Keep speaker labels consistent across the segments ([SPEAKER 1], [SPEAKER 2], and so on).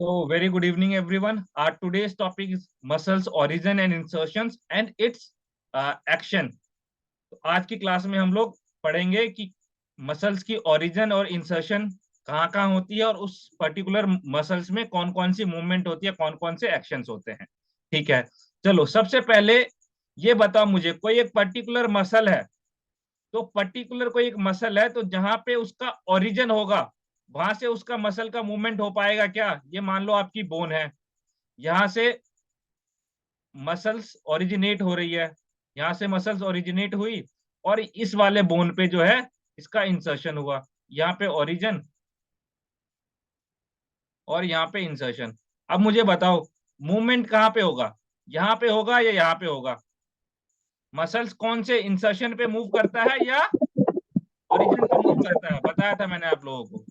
[SPEAKER 1] So, very good evening, everyone. Our today's topic is muscles origin and insertions and its action. तो आज की class में हम लोग पढ़ेंगे कि मसल्स की ओरिजिन और इंसर्शन कहाँ कहाँ होती है और उस पर्टिकुलर मसल्स में कौन कौन सी मूवमेंट होती है, कौन कौन से एक्शंस होते हैं। ठीक है, चलो सबसे पहले ये बताओ मुझे, कोई एक पर्टिकुलर मसल है, तो पर्टिकुलर कोई एक मसल है तो जहां पे उसका ओरिजिन होगा वहां से उसका मसल का मूवमेंट हो पाएगा क्या? ये मान लो आपकी बोन है, यहाँ से मसल्स ओरिजिनेट हो रही है, यहाँ से मसल्स ओरिजिनेट हुई और इस वाले बोन पे जो है इसका इंसर्शन हुआ। यहाँ पे ओरिजिन और यहाँ पे इंसर्शन। अब मुझे बताओ मूवमेंट कहाँ पे होगा, यहाँ पे होगा या यहाँ पे होगा? मसल्स कौन से इंसर्शन पे मूव करता है या ओरिजिन पे मूव करता है? बताया था मैंने आप लोगों को।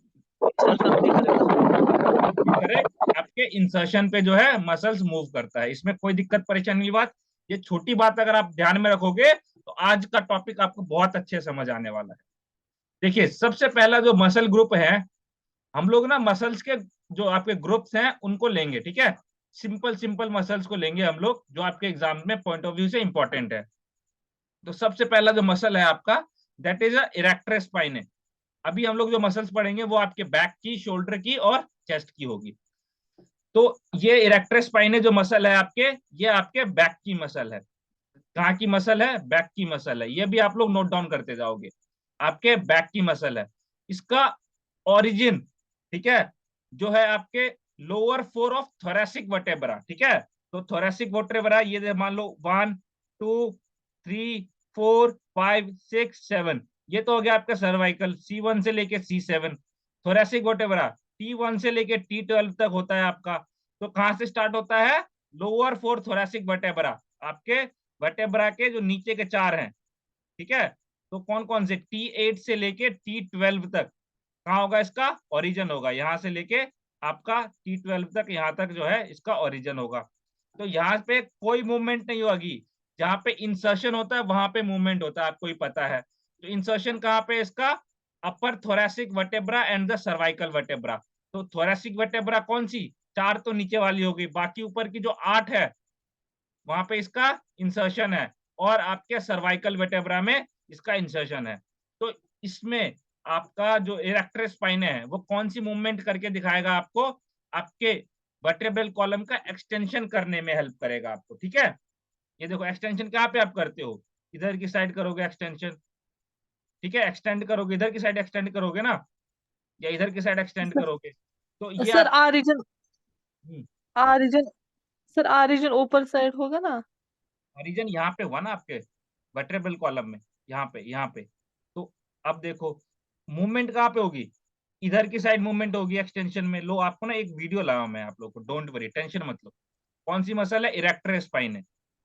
[SPEAKER 1] करेक्ट, आपके इंसर्शन पे जो है मसल्स मूव करता है, इसमें कोई दिक्कत परेशानी की बात। ये छोटी बात अगर आप ध्यान में रखोगे तो आज का टॉपिक आपको बहुत अच्छे समझ आने वाला है। देखिए, सबसे पहला जो मसल ग्रुप है, हम लोग ना मसल्स के जो आपके ग्रुप्स हैं उनको लेंगे। ठीक है, सिंपल सिंपल मसल्स को लेंगे हम लोग जो आपके एग्जाम में पॉइंट ऑफ व्यू से इंपॉर्टेंट है। तो सबसे पहला जो मसल है आपका, that is a erector spine. अभी हम लोग जो मसल्स पढ़ेंगे वो आपके बैक की, शोल्डर की और चेस्ट की होगी। तो ये इरेक्टर स्पाइन जो मसल है आपके, ये आपके बैक की मसल है। कहाँ की मसल है? बैक की मसल है। ये भी आप लोग नोट डाउन करते जाओगे, आपके बैक की मसल है। इसका ओरिजिन, ठीक है, जो है आपके lower four of thoracic vertebra. ठीक है, तो थोरेसिक वर्टेब्रा ये मान लो 1 2 3 4 5 6 7, ये तो हो गया आपका सर्वाइकल C1 से लेके C7। थोरेसिक वर्टेब्रा T1 से लेके T12 तक होता है आपका। तो कहां से स्टार्ट होता है? लोअर फोर थोरेसिक वर्टेब्रा, आपके वर्टेब्रा के जो नीचे के चार हैं। ठीक है, तो कौन कौन से? T8 से लेके T12 तक कहाँ होगा इसका ओरिजिन? होगा यहाँ से लेके आपका T12 तक, यहाँ तक जो है इसका ओरिजिन होगा। तो यहाँ पे कोई मूवमेंट नहीं होगी, जहां पे इंसर्शन होता है वहां पे मूवमेंट होता है, आपको ही पता है। तो इंसर्शन कहाँ पे इसका? Upper thoracic vertebra and the cervical vertebra. तो थोरेसिक वर्टेब्रा कौन सी? चार तो नीचे वाली होगी, बाकी ऊपर की जो आठ है वहां पे इसका इंसर्शन है, और आपके सर्वाइकल वर्टेब्रा में इसका इंसर्शन है। तो इसमें आपका जो इरेक्टर स्पाइन है वो कौन सी मूवमेंट करके दिखाएगा आपको? आपके वर्टेब्रल कॉलम का एक्सटेंशन करने में हेल्प करेगा आपको। ठीक है, ये देखो एक्सटेंशन कहाँ पे आप करते हो? इधर की साइड करोगे एक्सटेंशन। ठीक है, एक्सटेंड करोगे, इधर की साइड एक्सटेंड करोगे ना, या इधर की साइड एक्सटेंड
[SPEAKER 2] सर
[SPEAKER 1] करोगे। तो ये
[SPEAKER 2] सर
[SPEAKER 1] आप
[SPEAKER 2] आरिजन आरिजन सर आरिजन ऊपर साइड होगा ना।
[SPEAKER 1] रीजन यहाँ पे हुआ ना आपके वर्टेब्रल कॉलम में, यहाँ पे। तो अब देखो मूवमेंट कहाँ पे होगी? इधर की साइड मूवमेंट होगी एक्सटेंशन में। लो, आपको ना एक वीडियो लाया मैं आप लोग को, डोंट वरी, टेंशन मत लो। कौन सी मसल है? Erector spine.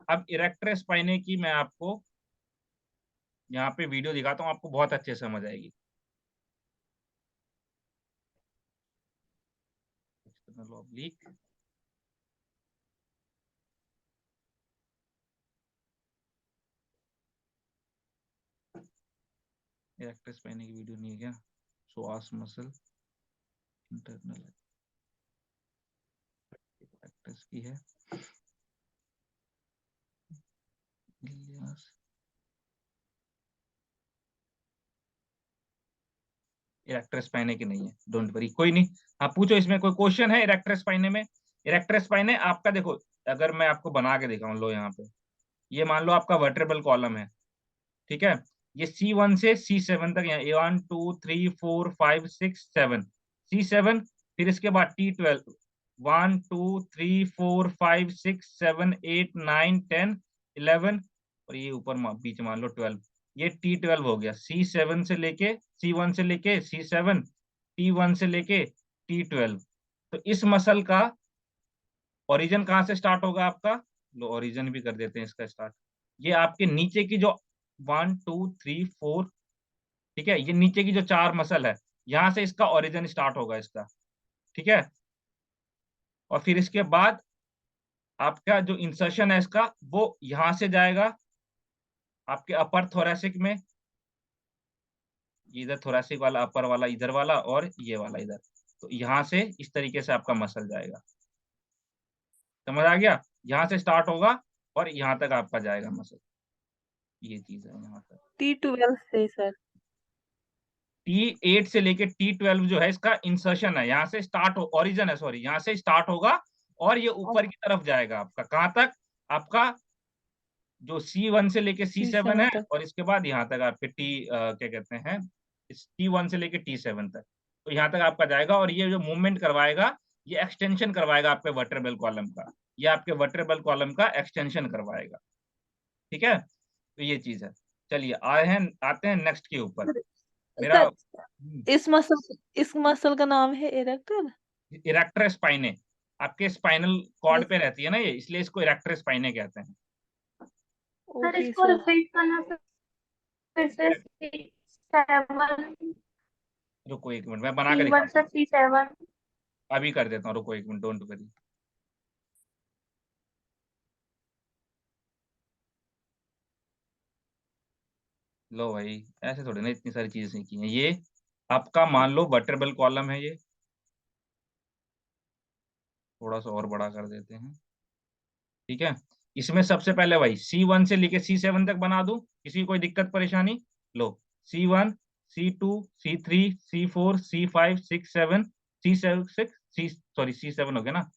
[SPEAKER 1] अब इरेक्टर स्पाइन की मैं आपको यहाँ पे वीडियो दिखाता हूँ, आपको बहुत अच्छे से समझ आएगी। एक्सटर्नल ऑब्लिक, इरेक्टर स्पाइन की वीडियो नहीं है क्या? psoas मसल इंटरनल इरेक्टस की है। इरेक्टर स्पाइने की नहीं है, डोंट वरी, कोई नहीं। आप पूछो, इसमें कोई क्वेश्चन है इरेक्टर स्पाइने में? इरेक्टर स्पाइने आपका देखो, अगर मैं आपको बना के दिखाऊं, लो यहाँ पे, ये मान लो आपका वर्टेब्रल कॉलम है। ठीक है, ये C1 से C7 तक, यहाँ 1 2 3 4 5 6 7, C7, फिर इसके बाद T12, 1 2 3 4 5 6 7 8 9 10 11, और ये ऊपर बीच मान लो 12। ये T12 हो गया, C1 से लेके C7, T1 से लेके T12। तो इस मसल का ओरिजिन कहाँ से स्टार्ट होगा आपका? लो, ओरिजिन भी कर देते हैं इसका स्टार्ट। ये आपके नीचे की जो 1 2 3 4, ठीक है, ये नीचे की जो चार मसल है, यहां से इसका ओरिजिन स्टार्ट होगा इसका। ठीक है, और फिर इसके बाद आपका जो इंसर्शन है इसका, वो यहां से जाएगा आपके अपर थोरेसिक में। इधर थोरेसिक वाला, अपर वाला इधर वाला, और ये वाला इधर। तो यहाँ से इस तरीके से आपका मसल जाएगा, समझ आ गया? यहाँ से स्टार्ट होगा और यहाँ तक आपका जाएगा मसल, ये चीज है यहाँ तक।
[SPEAKER 2] T12 से सर।
[SPEAKER 1] T8 से लेके T12 जो है इसका इंसर्शन है, यहाँ से स्टार्ट हो, ओरिजिन है सॉरी, यहाँ से स्टार्ट होगा और ये ऊपर की तरफ जाएगा आपका, कहाँ तक? आपका जो C1 से लेके C7 है,
[SPEAKER 2] C7 तक।
[SPEAKER 1] और इसके बाद यहाँ तक आपके क्या कहते हैं, इस T1 से लेके T7 तक, तो यहाँ तक आपका जाएगा। और ये जो मूवमेंट करवाएगा, ये एक्सटेंशन करवाएगा आपके वर्टेब्रल कॉलम का, ये आपके वर्टेब्रल कॉलम का एक्सटेंशन करवाएगा, ठीक है? तो ये चीज है। चलिए आते हैं नेक्स्ट के ऊपर। मेरा
[SPEAKER 2] सर इस मसल का नाम है इरेक्टर।
[SPEAKER 1] इरेक्टर स्पाइने, आपके स्पाइनल कॉर्ड
[SPEAKER 2] यस।
[SPEAKER 1] पे रहती है ना ये, इसलिए इसको इरेक्टर स्पाइने कहते हैं।
[SPEAKER 3] सर
[SPEAKER 2] ओके
[SPEAKER 3] इसको
[SPEAKER 2] सर।
[SPEAKER 3] रिपीट करना सर, फिर से C7
[SPEAKER 1] रुको एक मिनट, मैं बना के
[SPEAKER 3] C1
[SPEAKER 1] दिखाता
[SPEAKER 3] से
[SPEAKER 1] हूँ,
[SPEAKER 3] C7।
[SPEAKER 1] अभी कर देता हूँ, रुको एक मिनट, डोंट वरी। लो भाई, ऐसे थोड़ी ना इतनी सारी चीजें सीखी हैं। ये आपका मान लो वर्टेब्रल कॉलम है, ये थोड़ा सा और बड़ा कर देते हैं, ठीक है? इसमें सबसे पहले भाई C1 से लेके C7 तक बना दूं, किसी को कोई दिक्कत परेशानी? लो, C1, C2, C3, C4, C5, C6, C7, C7 हो गया ना,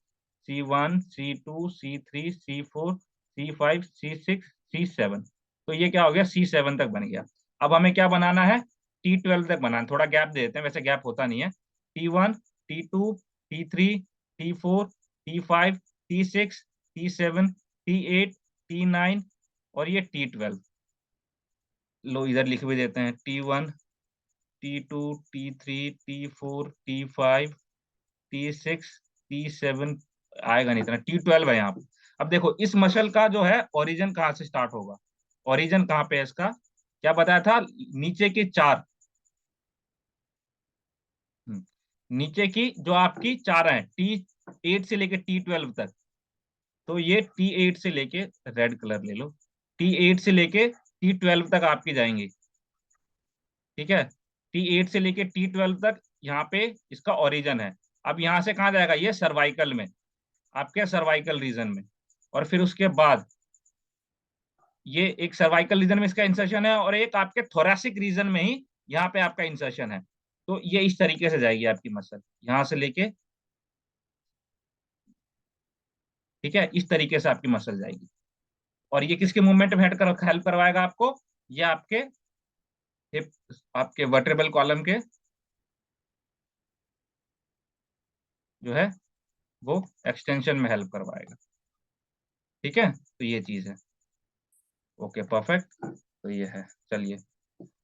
[SPEAKER 1] C1, C2, C3, C4, C5, C6, C7, तो ये क्या हो गया? C7 तक बन गया। अब हमें क्या बनाना है? T12 तक बनाना है। थोड़ा गैप दे देते हैं, वैसे गैप होता नहीं है। T1, T2, T3, T4, T5, T6, T7, T8, T9 और ये T12। लो इधर लिख भी देते हैं, T1, T2, T3, T4, T5, T6, T7, आएगा नहीं इतना, T12 है यहाँ पे। अब देखो इस मसल का जो है ओरिजिन कहाँ से स्टार्ट होगा, ओरिजिन कहाँ पे है इसका? क्या बताया था? नीचे के चार, नीचे की जो आपकी चार है, T8 से लेके T12 तक, तो ये T8 से लेके, रेड कलर ले लो, T8 से लेके T12 तक आपकी जाएंगी, ठीक है? T8 से लेके T12 तक यहाँ पे इसका ओरिजिन है। अब यहाँ से कहाँ जाएगा? ये सर्वाइकल में, आपके सर्वाइकल रीजन में, और फिर उसके बाद ये एक सर्वाइकल रीजन में इसका इंसर्शन है, और एक आपके थोरैसिक रीजन में ही यहाँ पे आपका इंसर्शन है। तो ये इस तरीके से जाएगी आपकी मसल, यहाँ से लेके, ठीक है, इस तरीके से आपकी मसल जाएगी। और ये किसके मूवमेंट में हेल्प करवाएगा आपको? ये आपके हिप, आपके वर्टेब्रल कॉलम के जो है वो एक्सटेंशन में हेल्प करवाएगा, ठीक है? तो ये चीज है। ओके परफेक्ट, तो ये है। चलिए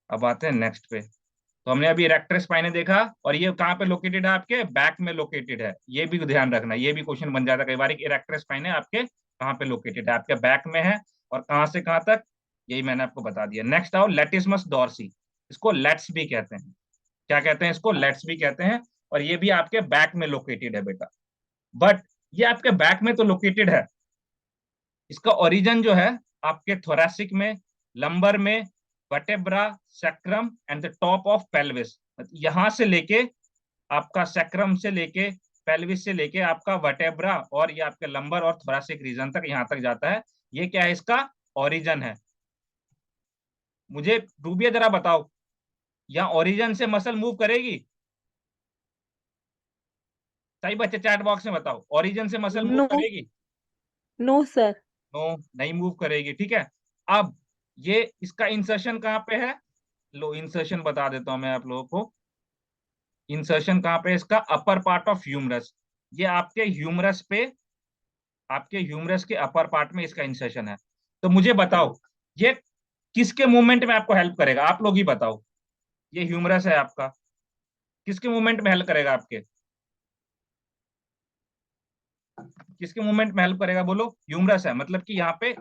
[SPEAKER 1] अब आते हैं नेक्स्ट पे। तो हमने अभी इरेक्टर स्पाइने देखा, और ये कहाँ पे लोकेटेड है? आपके बैक में लोकेटेड है। ये भी ध्यान रखना, ये भी क्वेश्चन बन जाता है कई बार, इरेक्टर स्पाइने आपके कहाँ पे लोकेटेड है? आपके बैक में है, और कहाँ से कहाँ तक, यही मैंने आपको बता दिया। नेक्स्ट आओ, लेटिसमस डॉर्सी, इसको लेट्स भी कहते हैं। क्या कहते हैं इसको? लेट्स भी कहते हैं। और ये भी आपके बैक में लोकेटेड है बेटा, बट ये आपके बैक में तो लोकेटेड है, इसका ओरिजिन जो है आपके थोरैसिक में, लंबर में, vertebra, sacrum and the top of pelvis. यहां से लेके आपका सैक्रम से लेके पेल्विस से लेके आपका वर्टेब्रा और ये आपके लंबर और थोरैसिक रीजन तक, यहां तक जाता है। ये क्या है? इसका ओरिजिन है। मुझे रूबिया जरा बताओ, यहाँ ओरिजिन से मसल मूव करेगी? सही बच्चे चैट बॉक्स में बताओ, ओरिजिन से मसल मूव
[SPEAKER 2] नो।
[SPEAKER 1] करेगी?
[SPEAKER 2] No sir.
[SPEAKER 1] नो, नहीं मूव करेगी, ठीक है? अब ये इसका इंसर्शन कहाँ पे है? लो इंसर्शन बता देता हूं मैं आप लोगों को। इंसर्शन कहाँ पे है इसका? अपर पार्ट ऑफ ह्यूमरस, ये आपके ह्यूमरस पे, आपके ह्यूमरस के अपर पार्ट में इसका इंसर्शन है। तो मुझे बताओ ये किसके मूवमेंट में आपको हेल्प करेगा? आप लोग ही बताओ। ये ह्यूमरस है आपका, किसके मूवमेंट में हेल्प करेगा? आपके किसके मूवमेंट में हेल्प करेगा? बोलो। ह्यूमरस है, मतलब कि यहाँ पे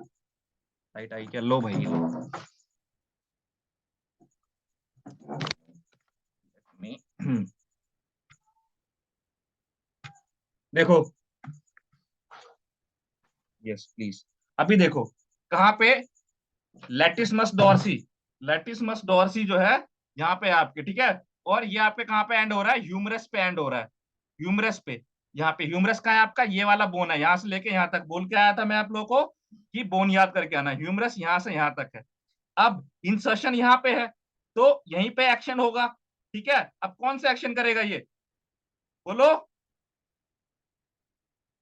[SPEAKER 1] राइट आई क्या? लो भाई लो देखो, यस प्लीज, अभी देखो कहाँ पे? लेटिसमस डॉर्सी, लेटिसमस डॉर्सी जो है यहाँ पे आपके, ठीक है? और ये आपके कहाँ पे एंड हो रहा है? ह्यूमरस पे एंड हो रहा है। ह्यूमरस पे। यहाँ पे ह्यूमरस का है आपका, ये वाला बोन है, यहाँ से लेके यहाँ तक। बोल के आया था मैं आप लोगों को कि बोन याद करके आना, ह्यूमरस यहाँ से यहाँ तक है। अब इंसर्शन यहाँ पे है तो यहीं पे एक्शन होगा, ठीक है। अब कौन सा एक्शन करेगा ये, बोलो।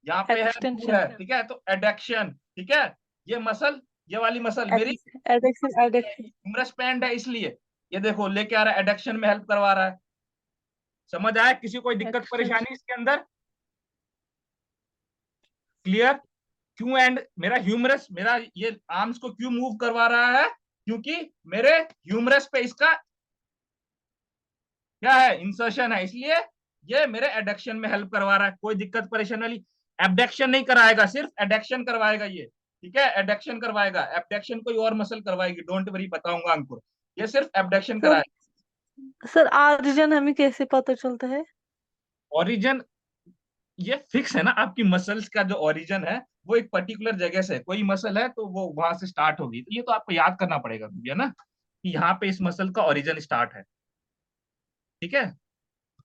[SPEAKER 1] यहाँ पे है, दूर
[SPEAKER 2] एक्सटेंशन,
[SPEAKER 1] है, ठीक है, तो एडक्शन, ठीक है। ये मसल, ये वाली मसल मेरी
[SPEAKER 2] एडक्शन, एडक्शन।
[SPEAKER 1] ह्यूमरस पे एंड है, इसलिए ये देखो लेके आ रहा है, एडक्शन में हेल्प करवा रहा है। समझ आया, किसी कोई दिक्कत
[SPEAKER 2] एक्सटेंशन।
[SPEAKER 1] परेशानी इसके अंदर? क्लियर? क्यों एंड मेरा ह्यूमरस, मेरा ये आर्म्स को क्यों मूव करवा रहा है? क्योंकि मेरे ह्यूमरस पे इसका क्या है, इंसर्शन है, इसलिए ये मेरे एडक्शन में हेल्प करवा रहा है। कोई दिक्कत परेशानी वाली? एबडक्शन नहीं कराएगा, सिर्फ एडक्शन करवाएगा ये, ठीक है। एडक्शन करवाएगा, एबडक्शन कोई और मसल करवाएगी, डोंट वरी, बताऊंगा अंकुर। ये सिर्फ एबडक्शन
[SPEAKER 2] सर,
[SPEAKER 1] कराएगा।
[SPEAKER 2] सर ऑरिजिन हमें कैसे पता चलता है?
[SPEAKER 1] ओरिजिन ये फिक्स है ना, आपकी मसल्स का जो ओरिजिन है वो एक पर्टिकुलर जगह से, कोई मसल है तो वो वहां से स्टार्ट होगी, तो ये तो आपको याद करना पड़ेगा भैया ना, कि यहाँ पे इस मसल का ओरिजिन स्टार्ट है, ठीक है।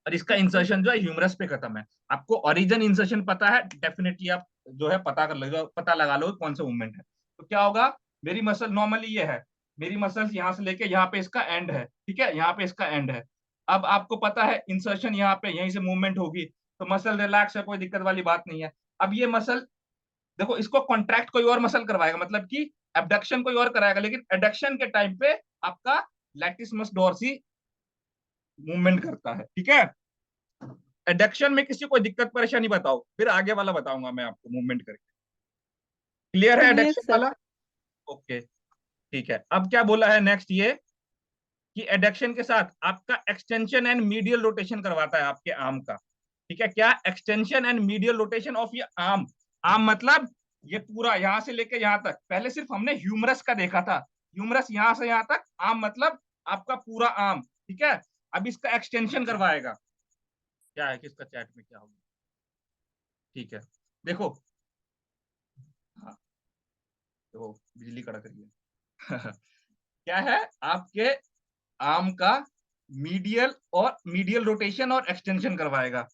[SPEAKER 1] और इसका
[SPEAKER 2] ओके।
[SPEAKER 1] इंसर्शन जो है ह्यूमरस पे खत्म है। आपको ओरिजिन इंसर्शन पता है, डेफिनेटली आप जो है पता लगा लो कौन सा मूवमेंट है। तो क्या होगा, मेरी मसल नॉर्मली ये है, मेरी मसल्स यहाँ से लेके यहाँ पे इसका एंड है, ठीक है, यहाँ पे इसका एंड है। अब आपको पता है इंसर्शन यहाँ पे, यहीं से मूवमेंट होगी, तो मसल रिलैक्स है, कोई दिक्कत वाली बात नहीं है। अब ये मसल देखो, इसको कॉन्ट्रैक्ट कोई और मसल करवाएगा, मतलब कि एबडक्शन कोई और कराएगा, लेकिन एडक्शन के टाइम पे आपका लैटिसिमस डोर्सी मूवमेंट करता है, ठीक है। एडक्शन में किसी को दिक्कत परेशानी बताओ, फिर आगे वाला बताऊंगा मैं आपको मूवमेंट करके। क्लियर है
[SPEAKER 2] क्लियर
[SPEAKER 1] एडक्शन
[SPEAKER 2] सर।
[SPEAKER 1] वाला? ओके, ठीक है। अब क्या बोला है नेक्स्ट, ये कि एडक्शन के साथ आपका एक्सटेंशन एंड मीडियल रोटेशन करवाता है आपके आर्म का, ठीक है। क्या? Extension and medial rotation of ये आर्म। आर्म मतलब ये पूरा यहां से लेके यहां तक। पहले सिर्फ हमने ह्यूमरस का देखा था, ह्यूमरस यहां से यहां तक, आर्म मतलब आपका पूरा आर्म, ठीक है। अब इसका एक्सटेंशन करवाएगा। क्या है, किसका चैट में क्या होगा, ठीक है, देखो। हाँ, तो बिजली कड़क रही है। क्या है आपके आर्म का मीडियल, और मीडियल रोटेशन और एक्सटेंशन करवाएगा।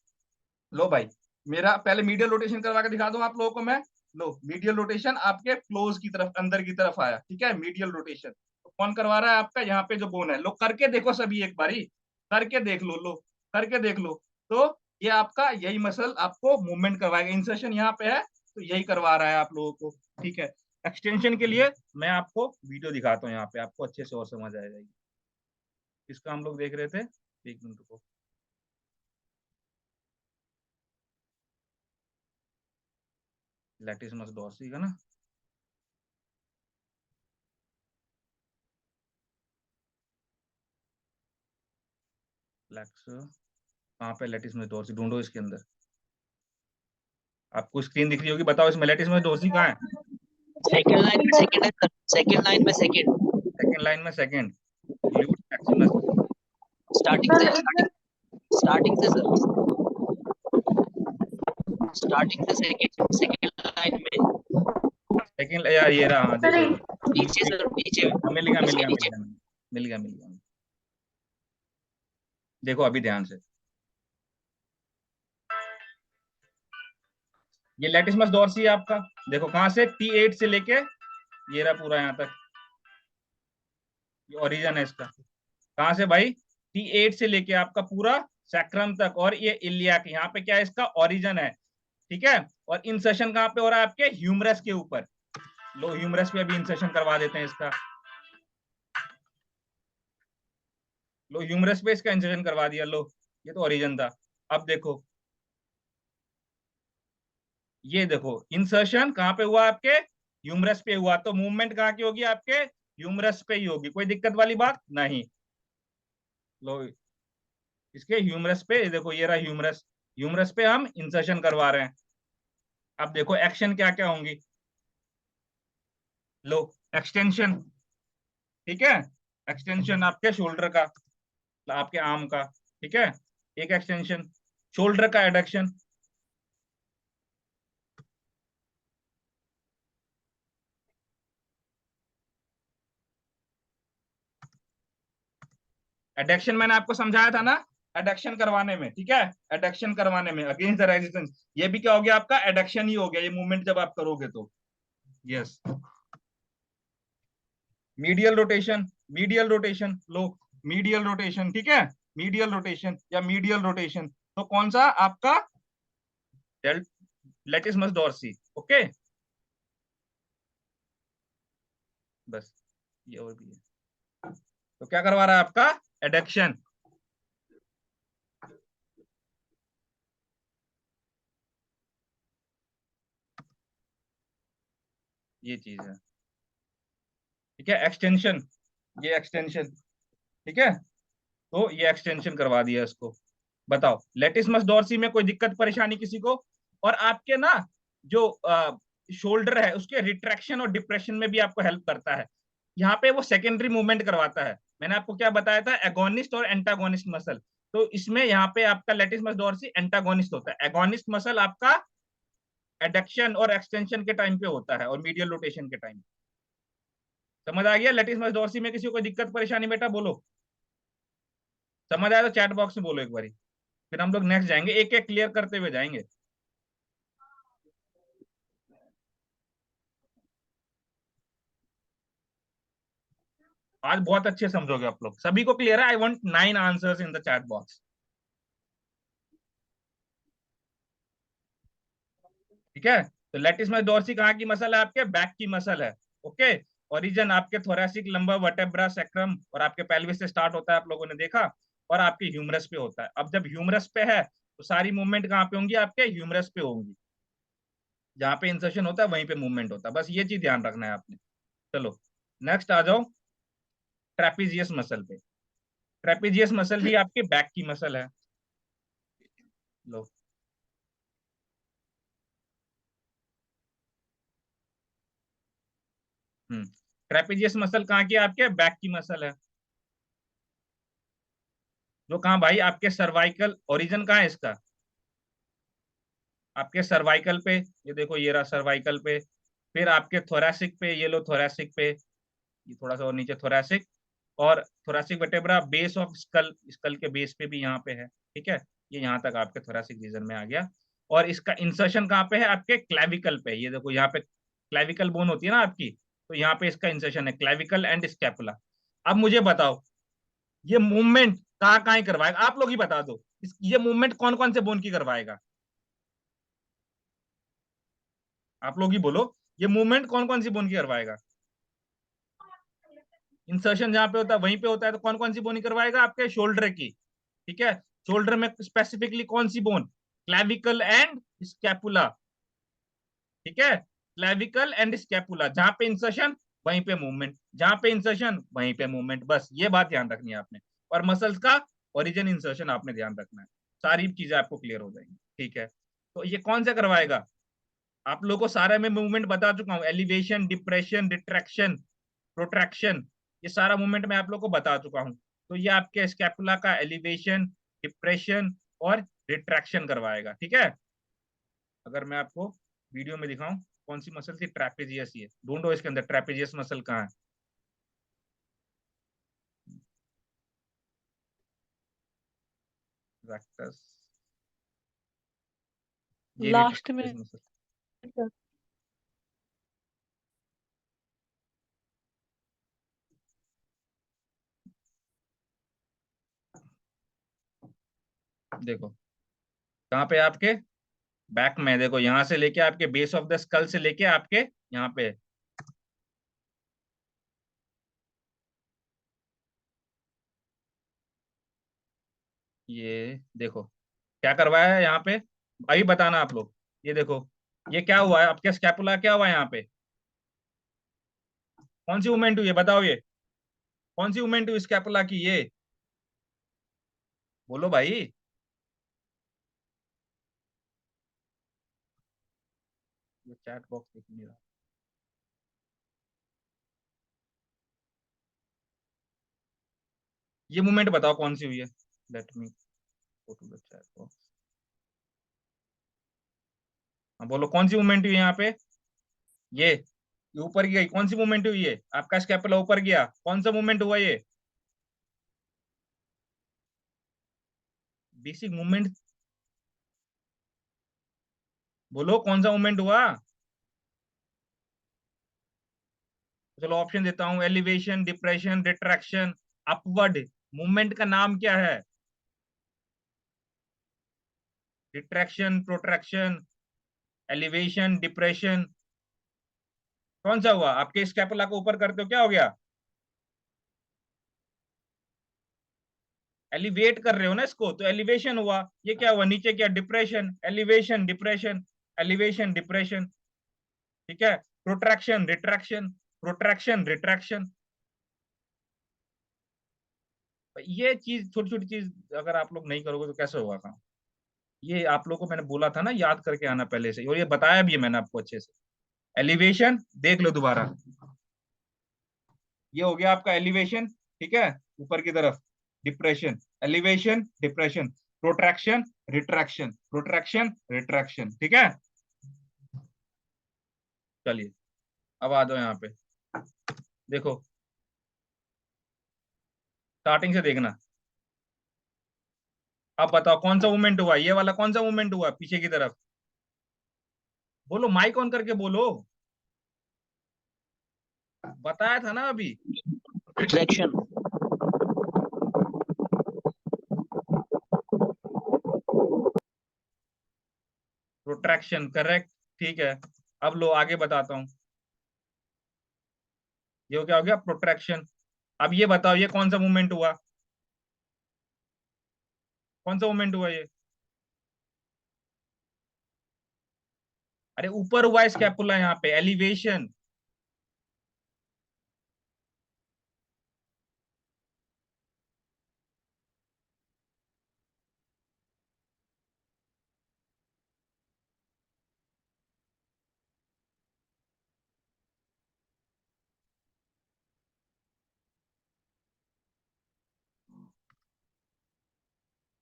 [SPEAKER 1] लो भाई, मेरा पहले मीडियल रोटेशन करवा के दिखा दूं आप लोगों को मैं। लो, मीडियल रोटेशन आपके क्लोज की तरफ, अंदर की तरफ आया, ठीक है, मीडियल रोटेशन। तो कौन करवा रहा है आपका, यहाँ पे जो बोन है। लो करके देखो सभी एक बारी, करके देख लो, लो करके देख लो। तो ये आपका यही मसल आपको मूवमेंट करवाएगा, इंसर्शन यहाँ पे है तो यही करवा रहा है आप लोगों को, ठीक है। एक्सटेंशन के लिए मैं आपको वीडियो दिखाता हूँ, यहाँ पे आपको अच्छे से और समझ आ जाएगी। किसका हम लोग देख रहे थे, एक मिनट को। लैटिसिमस डोर्सी का ना, फ्लेक्स कहाँ पे, लैटिसिमस डोर्सी ढूंढो इसके अंदर। आपको स्क्रीन दिख रही होगी, बताओ इसमें लैटिसिमस डोर्सी कहाँ है?
[SPEAKER 4] सेकंड लाइन में सेकंड है सर, सेकंड लाइन में सेकंड,
[SPEAKER 1] सेकंड लाइन में सेकंड, ग्लूट मैक्सिमस।
[SPEAKER 4] स्टार्टिंग से स्टार्टिंग से सर, स्टार्टिंग से सेकंड सेकंड लाइन में,
[SPEAKER 1] सेकंड यार, ये रहा, हाँ देखो,
[SPEAKER 4] नीचे सर, नीचे
[SPEAKER 1] मिल गया मिल
[SPEAKER 4] इसके
[SPEAKER 1] गया मिल
[SPEAKER 4] नीचे।
[SPEAKER 1] गया मिल गया मिल गया। देखो अभी ध्यान से, ये लैटिसिमस डोर्सी है आपका। देखो कहाँ से, T8 से लेके ये रहा पूरा यहाँ तक, ये ओरिजिन है इसका। कहाँ से भाई, T8 से लेके आपका पूरा सैक्रम तक, और ये इलियाक, यहाँ पे क्या है, इसका ओरिजिन है, ठीक है। और इंसर्शन कहाँ पे हो रहा है, आपके ह्यूमरस के ऊपर। लो ह्यूमरस पे अभी इंसर्शन करवा देते हैं इसका। लो ह्यूमरस पे इसका इंसर्शन करवा दिया, लो ये तो ओरिजिन था। अब देखो, ये देखो इंसर्शन कहाँ पे हुआ, आपके ह्यूमरस पे हुआ, तो मूवमेंट कहाँ की होगी, आपके ह्यूमरस पे ही होगी, कोई दिक्कत वाली बात नहीं। लो इसके ह्यूमरस पे देखो, ये रहा ह्यूमरस, ह्यूमरस पे हम इंसर्शन करवा रहे हैं। अब देखो एक्शन क्या क्या होंगी। लो एक्सटेंशन, ठीक है, एक्सटेंशन आपके शोल्डर का, आपके आर्म का, ठीक है, एक एक्सटेंशन। शोल्डर का एडक्शन, एडक्शन मैंने आपको समझाया था ना, एडक्शन करवाने में, ठीक है, एडक्शन करवाने में अगेंस्ट द रेजिस्टेंस, ये भी क्या हो गया आपका, एडक्शन ही हो गया ये मूवमेंट जब आप करोगे तो। Yes, medial rotation, medial rotation लो, मीडियल रोटेशन, ठीक है, मीडियल रोटेशन या मीडियल रोटेशन, तो कौन सा आपका लेटिसमस डॉर्सी, ओके, बस ये और भी है, तो क्या करवा रहा है आपका, एडक्शन, ये चीज है, ठीक है, एक्सटेंशन, ये एक्सटेंशन, ठीक है, तो ये एक्सटेंशन करवा दिया इसको। बताओ लेटिसमस डॉर्सी में कोई दिक्कत परेशानी किसी को? और आपके ना जो शोल्डर है उसके रिट्रैक्शन और डिप्रेशन में भी आपको हेल्प करता है। यहाँ पे वो सेकेंडरी मूवमेंट करवाता है। मैंने आपको क्या बताया था, एगोनिस्ट और एंटागोनिस्ट मसल, तो इसमें यहाँ पे आपका लेटिसमस डॉर्सी एंटागोनिस्ट होता है। एगोनिस्ट मसल आपका एडक्शन और एक्सटेंशन के टाइम पे होता है और मीडियल रोटेशन के टाइम। समझ आ गया? लेटिसमस डॉर्सी में किसी को कोई दिक्कत परेशानी बेटा बोलो, समझ आया तो चैट बॉक्स में बोलो एक बारी, फिर हम लोग नेक्स्ट जाएंगे, एक एक क्लियर करते हुए जाएंगे। आज बहुत अच्छे समझोगे आप लोग, सभी को क्लियर है? I want 9 answers in the chat box, ठीक है। तो लेटिसमस डॉर्सी कहाँ की मसल है? आपके बैक की मसल है, ओके। ओरिजिन आपके थोरैसिक, लंबर, वर्टेब्रा, सैक्रम और आपके पेल्विस से स्टार्ट होता है, आप लोगों ने देखा, और आपके ह्यूमरस पे होता है। अब जब ह्यूमरस पे है तो सारी मूवमेंट कहाँ पे होंगी? आपके ह्यूमरस पे होंगी, जहाँ पे इंसर्शन होता है वहीं पे मूवमेंट होता है, बस ये चीज ध्यान रखना है आपने। चलो नेक्स्ट आ जाओ ट्रेपीजियस मसल पे। ट्रेपीजियस मसल भी आपके बैक की मसल है, लो, ट्रेपीजियस मसल कहाँ की है? आपके बैक की मसल है, जो कहाँ भाई? आपके सर्वाइकल, ओरिजिन कहाँ है इसका? आपके सर्वाइकल पे, ये देखो ये रहा सर्वाइकल पे, फिर आपके थोरैसिक पे, ये लो थोरैसिक पे, ये थोड़ा सा और नीचे थोरैसिक, और thoracic vertebra base of skull, skull के बेस पे भी यहाँ पे है, ठीक है, ये यहाँ तक आपके थोरैसिक रीजन में आ गया। और इसका इंसर्शन कहाँ पे है? आपके क्लैविकल पे, ये देखो यहाँ पे क्लैविकल बोन होती है ना आपकी, तो यहाँ पे इसका इंसर्शन है, क्लैविकल एंड स्कैपुला। अब मुझे बताओ ये मूवमेंट कहाँ कहाँ करवाएगा? आप लोग ही बता दो, ये मूवमेंट कौन कौन से बोन की करवाएगा? आप लोग ही बोलो, ये मूवमेंट कौन कौन सी बोन की करवाएगा? इंसर्शन जहां पे होता है वहीं पे होता है, तो कौन कौन सी बोन ही करवाएगा? आपके शोल्डर की, ठीक है। शोल्डर में स्पेसिफिकली कौन सी बोन? क्लैविकल एंड स्कैपुला, ठीक है, क्लैविकल एंड स्कैपुला, जहां पे इंसर्शन वहीं पे मूवमेंट, जहां पे इंसर्शन वहीं पे मूवमेंट, बस ये बात ध्यान रखनी है आपने। और मसल्स का ओरिजिन, इंसर्शन आपने ध्यान रखना है, सारी चीजें आपको क्लियर हो जाएंगी, ठीक है। तो ये कौन सा करवाएगा? आप लोगों को सारे में मूवमेंट बता चुका हूँ, एलिवेशन, डिप्रेशन, रिट्रैक्शन, प्रोट्रैक्शन, ये सारा मूवमेंट मैं आप लोगों को बता चुका हूँ। तो ये आपके स्कैपुला का एलिवेशन, डिप्रेशन और रिट्रैक्शन करवाएगा, ठीक है। अगर मैं आपको वीडियो में दिखाऊं, कौन सी मसल थी? ट्रेपेजियस, ये ढूंढो इसके अंदर ट्रेपेजियस मसल कहाँ है। रेक्टस, ये नहीं,
[SPEAKER 2] लास्ट में
[SPEAKER 1] ट्रेपेजियस मसल, देखो कहाँ पे आपके बैक में, देखो यहाँ से लेके आपके बेस ऑफ द स्कल से लेके आपके यहाँ पे, ये देखो क्या करवाया है यहाँ पे, अभी बताना आप लोग। ये देखो ये क्या हुआ है आपके स्कैपुला, क्या हुआ है यहाँ पे? कौन सी मूवमेंट हुई है बताओ? ये कौन सी मूवमेंट हुई स्कैपुला की? ये बोलो भाई, ये चैट बॉक्स दिख नहीं रहा, ये मूवमेंट बताओ कौन सी हुई है? Let me go to the chat box. हाँ बोलो कौन सी मूवमेंट हुई है यहाँ पे? ये ऊपर गई, कौन सी मूवमेंट हुई है? आपका स्कैपुला ऊपर गया, कौन सा मूवमेंट हुआ ये? बेसिक मूवमेंट, बोलो कौन सा मूवमेंट हुआ। चलो ऑप्शन देता हूं, elevation, depression, retraction, upward. Movement का नाम क्या है? रिट्रैक्शन, प्रोट्रैक्शन, एलिवेशन, डिप्रेशन, कौन सा हुआ? आपके स्कैपुला को ऊपर करते हो क्या हो गया? एलिवेट कर रहे हो ना इसको, तो एलिवेशन हुआ। ये क्या हुआ नीचे? क्या? Depression, elevation, depression, elevation, depression. ठीक है, प्रोट्रैक्शन, रिट्रैक्शन, प्रोट्रैक्शन, रिट्रैक्शन। ये चीज, छोटी छोटी चीज अगर आप लोग नहीं करोगे तो कैसे होगा काम? ये आप लोग को मैंने बोला था ना याद करके आना पहले से, और ये बताया भी है मैंने आपको अच्छे से। एलिवेशन देख लो दोबारा, ये हो गया आपका एलिवेशन, ठीक है, ऊपर की तरफ। Depression, elevation, depression, protraction, retraction, protraction, retraction. ठीक है, चलिए अब आ जाओ यहाँ पे, देखो स्टार्टिंग से देखना। अब बताओ कौन सा मूवमेंट हुआ, ये वाला कौन सा मूवमेंट हुआ पीछे की तरफ? बोलो, माइक ऑन करके बोलो। बताया था ना अभी।
[SPEAKER 4] रिट्रैक्शन।
[SPEAKER 1] Protraction, correct. ठीक है, अब लो आगे बताता हूँ। ये क्या हो गया? प्रोट्रैक्शन। अब ये बताओ ये कौन सा मूवमेंट हुआ? कौन सा मूवमेंट हुआ ये? अरे ऊपर हुआ स्कैपुला, यहाँ पे एलिवेशन।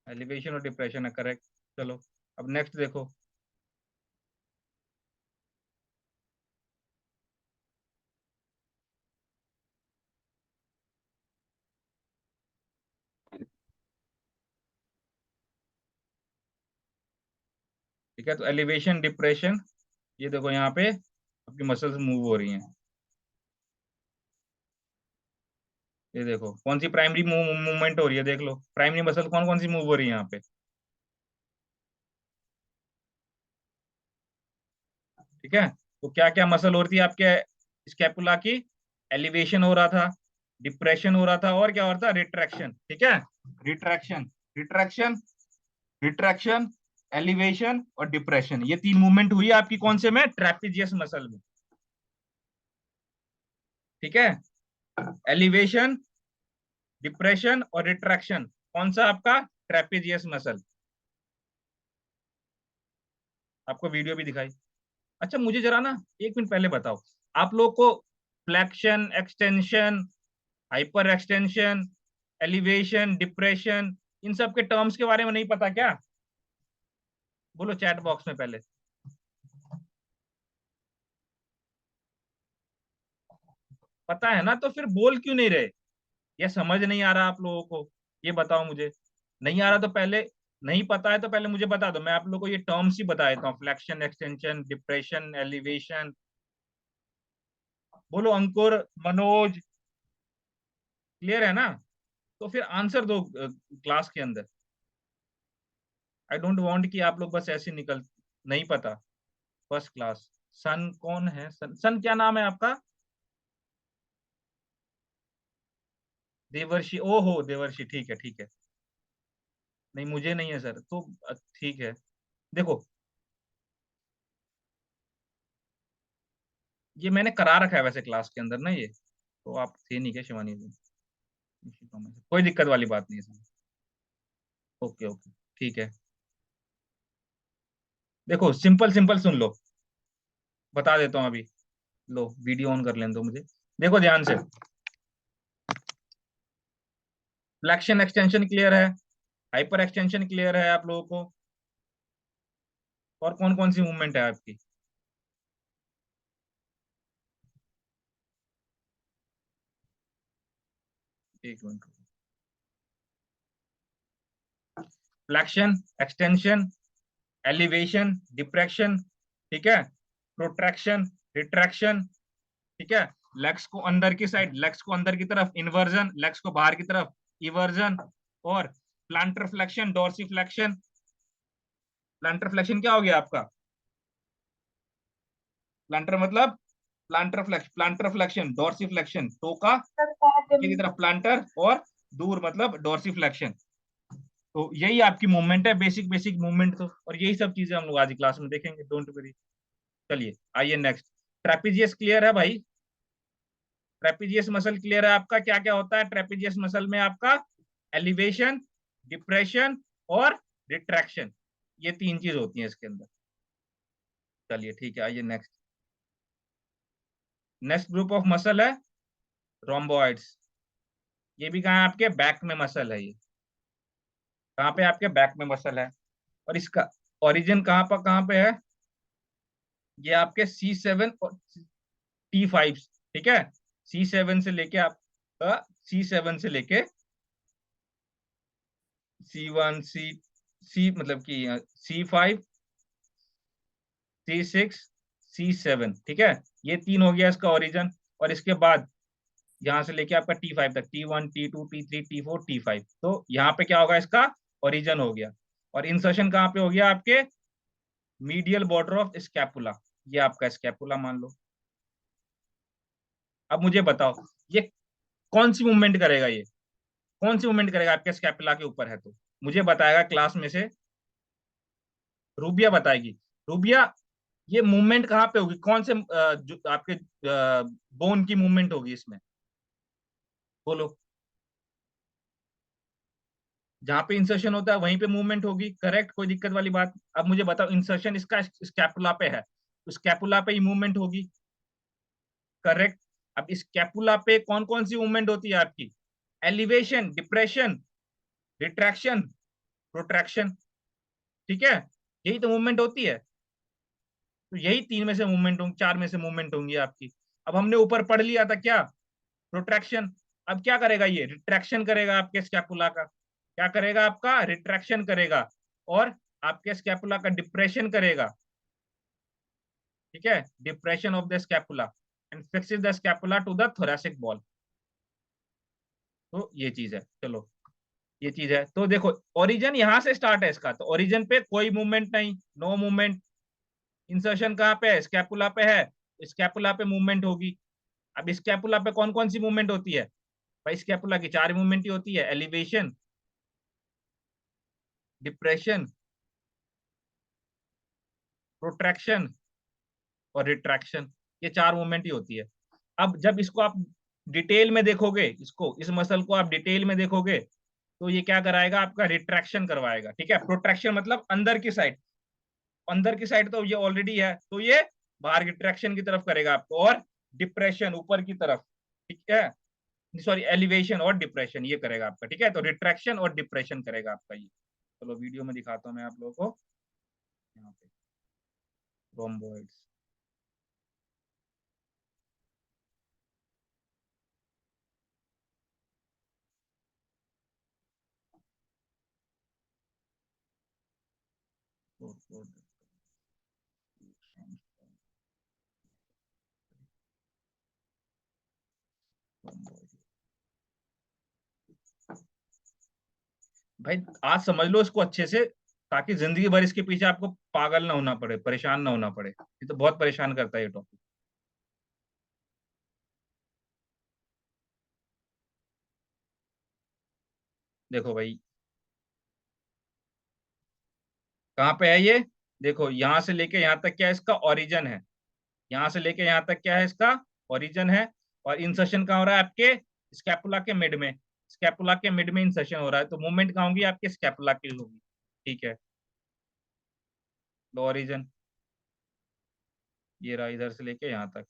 [SPEAKER 1] एलिवेशन और डिप्रेशन है, करेक्ट। चलो अब नेक्स्ट देखो। ठीक है, तो एलिवेशन, डिप्रेशन, ये देखो यहाँ पे आपकी मसल्स मूव हो रही हैं। ये देखो कौन सी प्राइमरी मूवमेंट हो रही है, देख लो प्राइमरी मसल कौन कौन सी मूव हो रही है यहाँ पे। ठीक है, तो क्या क्या मसल हो रही थी आपके स्कैपुला की? एलिवेशन हो रहा था, डिप्रेशन हो रहा था, और क्या हो रहा था? रिट्रैक्शन। ठीक है, रिट्रैक्शन, रिट्रैक्शन, रिट्रैक्शन, एलिवेशन और डिप्रेशन, ये तीन मूवमेंट हुई है आपकी कौन से में? ट्रेपेजियस मसल में। ठीक है, एलिवेशन, डिप्रेशन और रिट्रैक्शन, कौन सा आपका? Trapezius muscle. आपको वीडियो भी दिखाई। अच्छा मुझे जरा ना 1 मिनट पहले बताओ, आप लोग को flexion, extension, hyper extension, elevation, depression, इन सब के टर्म्स के बारे में नहीं पता क्या? बोलो चैट बॉक्स में पहले। पता है ना, तो फिर बोल क्यों नहीं रहे? ये समझ नहीं आ रहा आप लोगों को? ये बताओ मुझे। नहीं आ रहा तो पहले, नहीं पता है तो पहले मुझे बता दो, मैं आप लोगों को ये टर्म्स ही बता देता हूँ। Flexion, extension, depression, elevation. बोलो अंकुर, मनोज, क्लियर है ना? तो फिर आंसर दो क्लास के अंदर। आई डोंट वांट कि आप लोग बस ऐसे निकल, नहीं पता। First class. सन कौन है? सन, सन क्या नाम है आपका? देवर्षि, ओहो देवर्षि, ठीक है ठीक है। नहीं मुझे नहीं है सर, तो ठीक है। देखो ये मैंने करा रखा है वैसे क्लास के अंदर ना, ये तो आप थे नहीं क्या शिवानी जी? कोई दिक्कत वाली बात नहीं है सर। ओके ओके, ठीक है। देखो सिंपल सिंपल सुन लो, बता देता हूँ अभी। लो वीडियो ऑन कर लेने दो मुझे, देखो ध्यान से। फ्लेक्शन एक्सटेंशन क्लियर है, हाइपर एक्सटेंशन क्लियर है आप लोगों को, और कौन कौन सी मूवमेंट है आपकी? एक minute. Flexion, extension, elevation, depression, ठीक है, प्रोट्रैक्शन, रिट्रैक्शन, ठीक है, लेग्स को अंदर की साइड, लेग्स को अंदर की तरफ इन्वर्जन, लेग्स को बाहर की तरफ इवर्जन, और planter flexion, dorsiflexion. Planter flexion क्या हो गया आपका? प्लांटर मतलब प्लांटर फ्लेक्शन, डोर्सिफ्लेक्शन, टो का नीचे की तरफ प्लांटर, और दूर मतलब डोर्सिफ्लेक्शन। तो यही आपकी मूवमेंट है, बेसिक बेसिक मूवमेंट। तो और यही सब चीजें हम लोग आज की क्लास में देखेंगे, डोंट वरी। चलिए आइए नेक्स्ट। ट्रेपीजियस क्लियर है भाई? ट्रेपीजियस मसल क्लियर है आपका? क्या क्या होता है ट्रेपीजियस मसल में आपका? एलिवेशन, डिप्रेशन और रिट्रैक्शन, ये तीन चीज होती हैं इसके अंदर। चलिए ठीक है, आइए next. Next group of muscle है रोम्बोइड्स। ये भी कहाँ है? आपके बैक में मसल है। ये कहाँ पे? आपके बैक में मसल है। और इसका ओरिजिन कहाँ पे है? ये आपके C7 और T5, ठीक है, C7 से लेके आपका C7 से लेके C1 सी मतलब कि C5, C6, C7, ठीक है, ये तीन हो गया इसका ओरिजिन। और इसके बाद यहाँ से लेके आपका T5 तक, T1, T2, T3, T4, T5, तो यहाँ पे क्या होगा? इसका ओरिजिन हो गया। और इंसर्शन कहाँ पे हो गया? आपके मीडियल बॉर्डर ऑफ स्कैपुला, ये आपका स्कैपुला मान लो। अब मुझे बताओ, ये कौन सी मूवमेंट करेगा? ये कौन सी मूवमेंट करेगा? आपके स्कैपुला के ऊपर है तो मुझे बताएगा क्लास में से, रूबिया बताएगी। रूबिया, ये मूवमेंट कहाँ पे होगी? कौन से जो आपके बोन की मूवमेंट होगी इसमें? बोलो। जहां पे इंसर्शन होता है वहीं पे मूवमेंट होगी, करेक्ट, कोई दिक्कत वाली बात? अब मुझे बताओ, इंसर्शन इसका स्कैपुला पे है तो स्कैपुला पे ही मूवमेंट होगी, करेक्ट। अब इस स्कैपुला पे कौन कौन सी मूवमेंट होती है आपकी? एलिवेशन, डिप्रेशन, रिट्रैक्शन, प्रोट्रैक्शन, ठीक है, यही तो मूवमेंट होती है। तो यही तीन में से मूवमेंट होंगी, चार में से मूवमेंट होंगी आपकी। अब हमने ऊपर पढ़ लिया था क्या? प्रोट्रैक्शन। अब क्या करेगा? ये रिट्रैक्शन करेगा आपके स्कैपुला का। क्या करेगा? आपका रिट्रैक्शन करेगा, और आपके स्कैपुला का डिप्रेशन करेगा, ठीक है, depression of the scapula and fixes the scapula to the thoracic wall. तो ये चीज है। चलो, ये चीज है। तो देखो, ओरिजिन यहां से स्टार्ट है इसका, तो ओरिजिन पे कोई मूवमेंट नहीं, नो मूवमेंट। इंसर्शन कहाँ पे है? स्कैपुला पे है, स्कैपुला पे मूवमेंट होगी। अब स्कैपुला पे कौन कौन सी मूवमेंट होती है भाई? स्कैपुला की चार मूवमेंट ही होती है, एलिवेशन, डिप्रेशन, प्रोट्रैक्शन और रिट्रैक्शन, ये चार मूवमेंट ही होती है। अब जब इसको आप डिटेल में देखोगे, इसको, इस मसल को आप डिटेल में देखोगे, तो ये क्या कराएगा? आपका रिट्रैक्शन करवाएगा, ठीक है। प्रोट्रैक्शन मतलब अंदर की साइड, अंदर की साइड तो ये ऑलरेडी है, तो ये बाहर की ट्रैक्शन की तरफ करेगा आपको। और डिप्रेशन ऊपर की तरफ, ठीक है, सॉरी, एलिवेशन और डिप्रेशन ये करेगा आपका, ठीक है। तो रिट्रैक्शन और डिप्रेशन करेगा आपका ये। चलो वीडियो में दिखाता हूँ मैं आप लोगों को। यहाँ पे रोम्बोइड्स, भाई आज समझ लो इसको अच्छे से, ताकि जिंदगी भर इसके पीछे आपको पागल ना होना पड़े, परेशान ना होना पड़े। ये तो बहुत परेशान करता है ये टॉपिक। देखो भाई, कहाँ पे है ये? देखो, यहाँ से लेके यहाँ तक क्या है? इसका ओरिजिन है। यहाँ से लेके यहाँ तक क्या है? इसका ओरिजिन है। और इंसर्शन कहाँ हो रहा है? आपके स्कैपुला के मिड में। स्कैपुला के मिड में इंसर्शन हो रहा है, तो मूवमेंट कहाँ होगी? आपके स्कैपुला की होगी, ठीक है। लो ओरिजिन, ये रहा इधर से लेके यहाँ तक।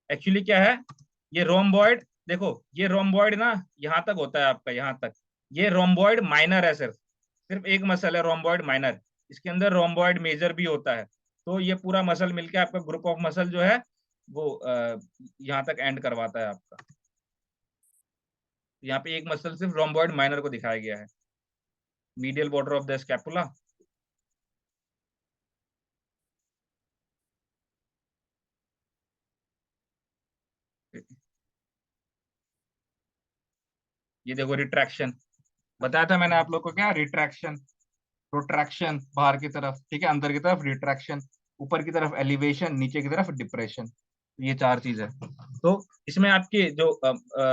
[SPEAKER 1] एक्चुअली क्या है, ये रोम्बॉइड, देखो ये रोम्बॉइड ना यहाँ तक होता है आपका, यहाँ तक। ये रोम्बॉइड माइनर है, सिर्फ सिर्फ एक मसल है रोम्बॉइड माइनर। इसके अंदर रोम्बॉइड मेजर भी होता है। तो ये पूरा मसल मिलके आपका ग्रुप ऑफ मसल जो है वो यहाँ तक एंड करवाता है आपका, यहाँ पे एक मसल सिर्फ रोम्बॉइड माइनर को दिखाया गया है, medial border of the scapula. ये देखो रिट्रैक्शन, बताया था मैंने आप लोग को, क्या रिट्रैक्शन, प्रोट्रैक्शन बाहर की तरफ, ठीक है, अंदर की तरफ रिट्रैक्शन, ऊपर की तरफ एलिवेशन, नीचे की तरफ डिप्रेशन, ये चार चीज है। तो इसमें आपकी जो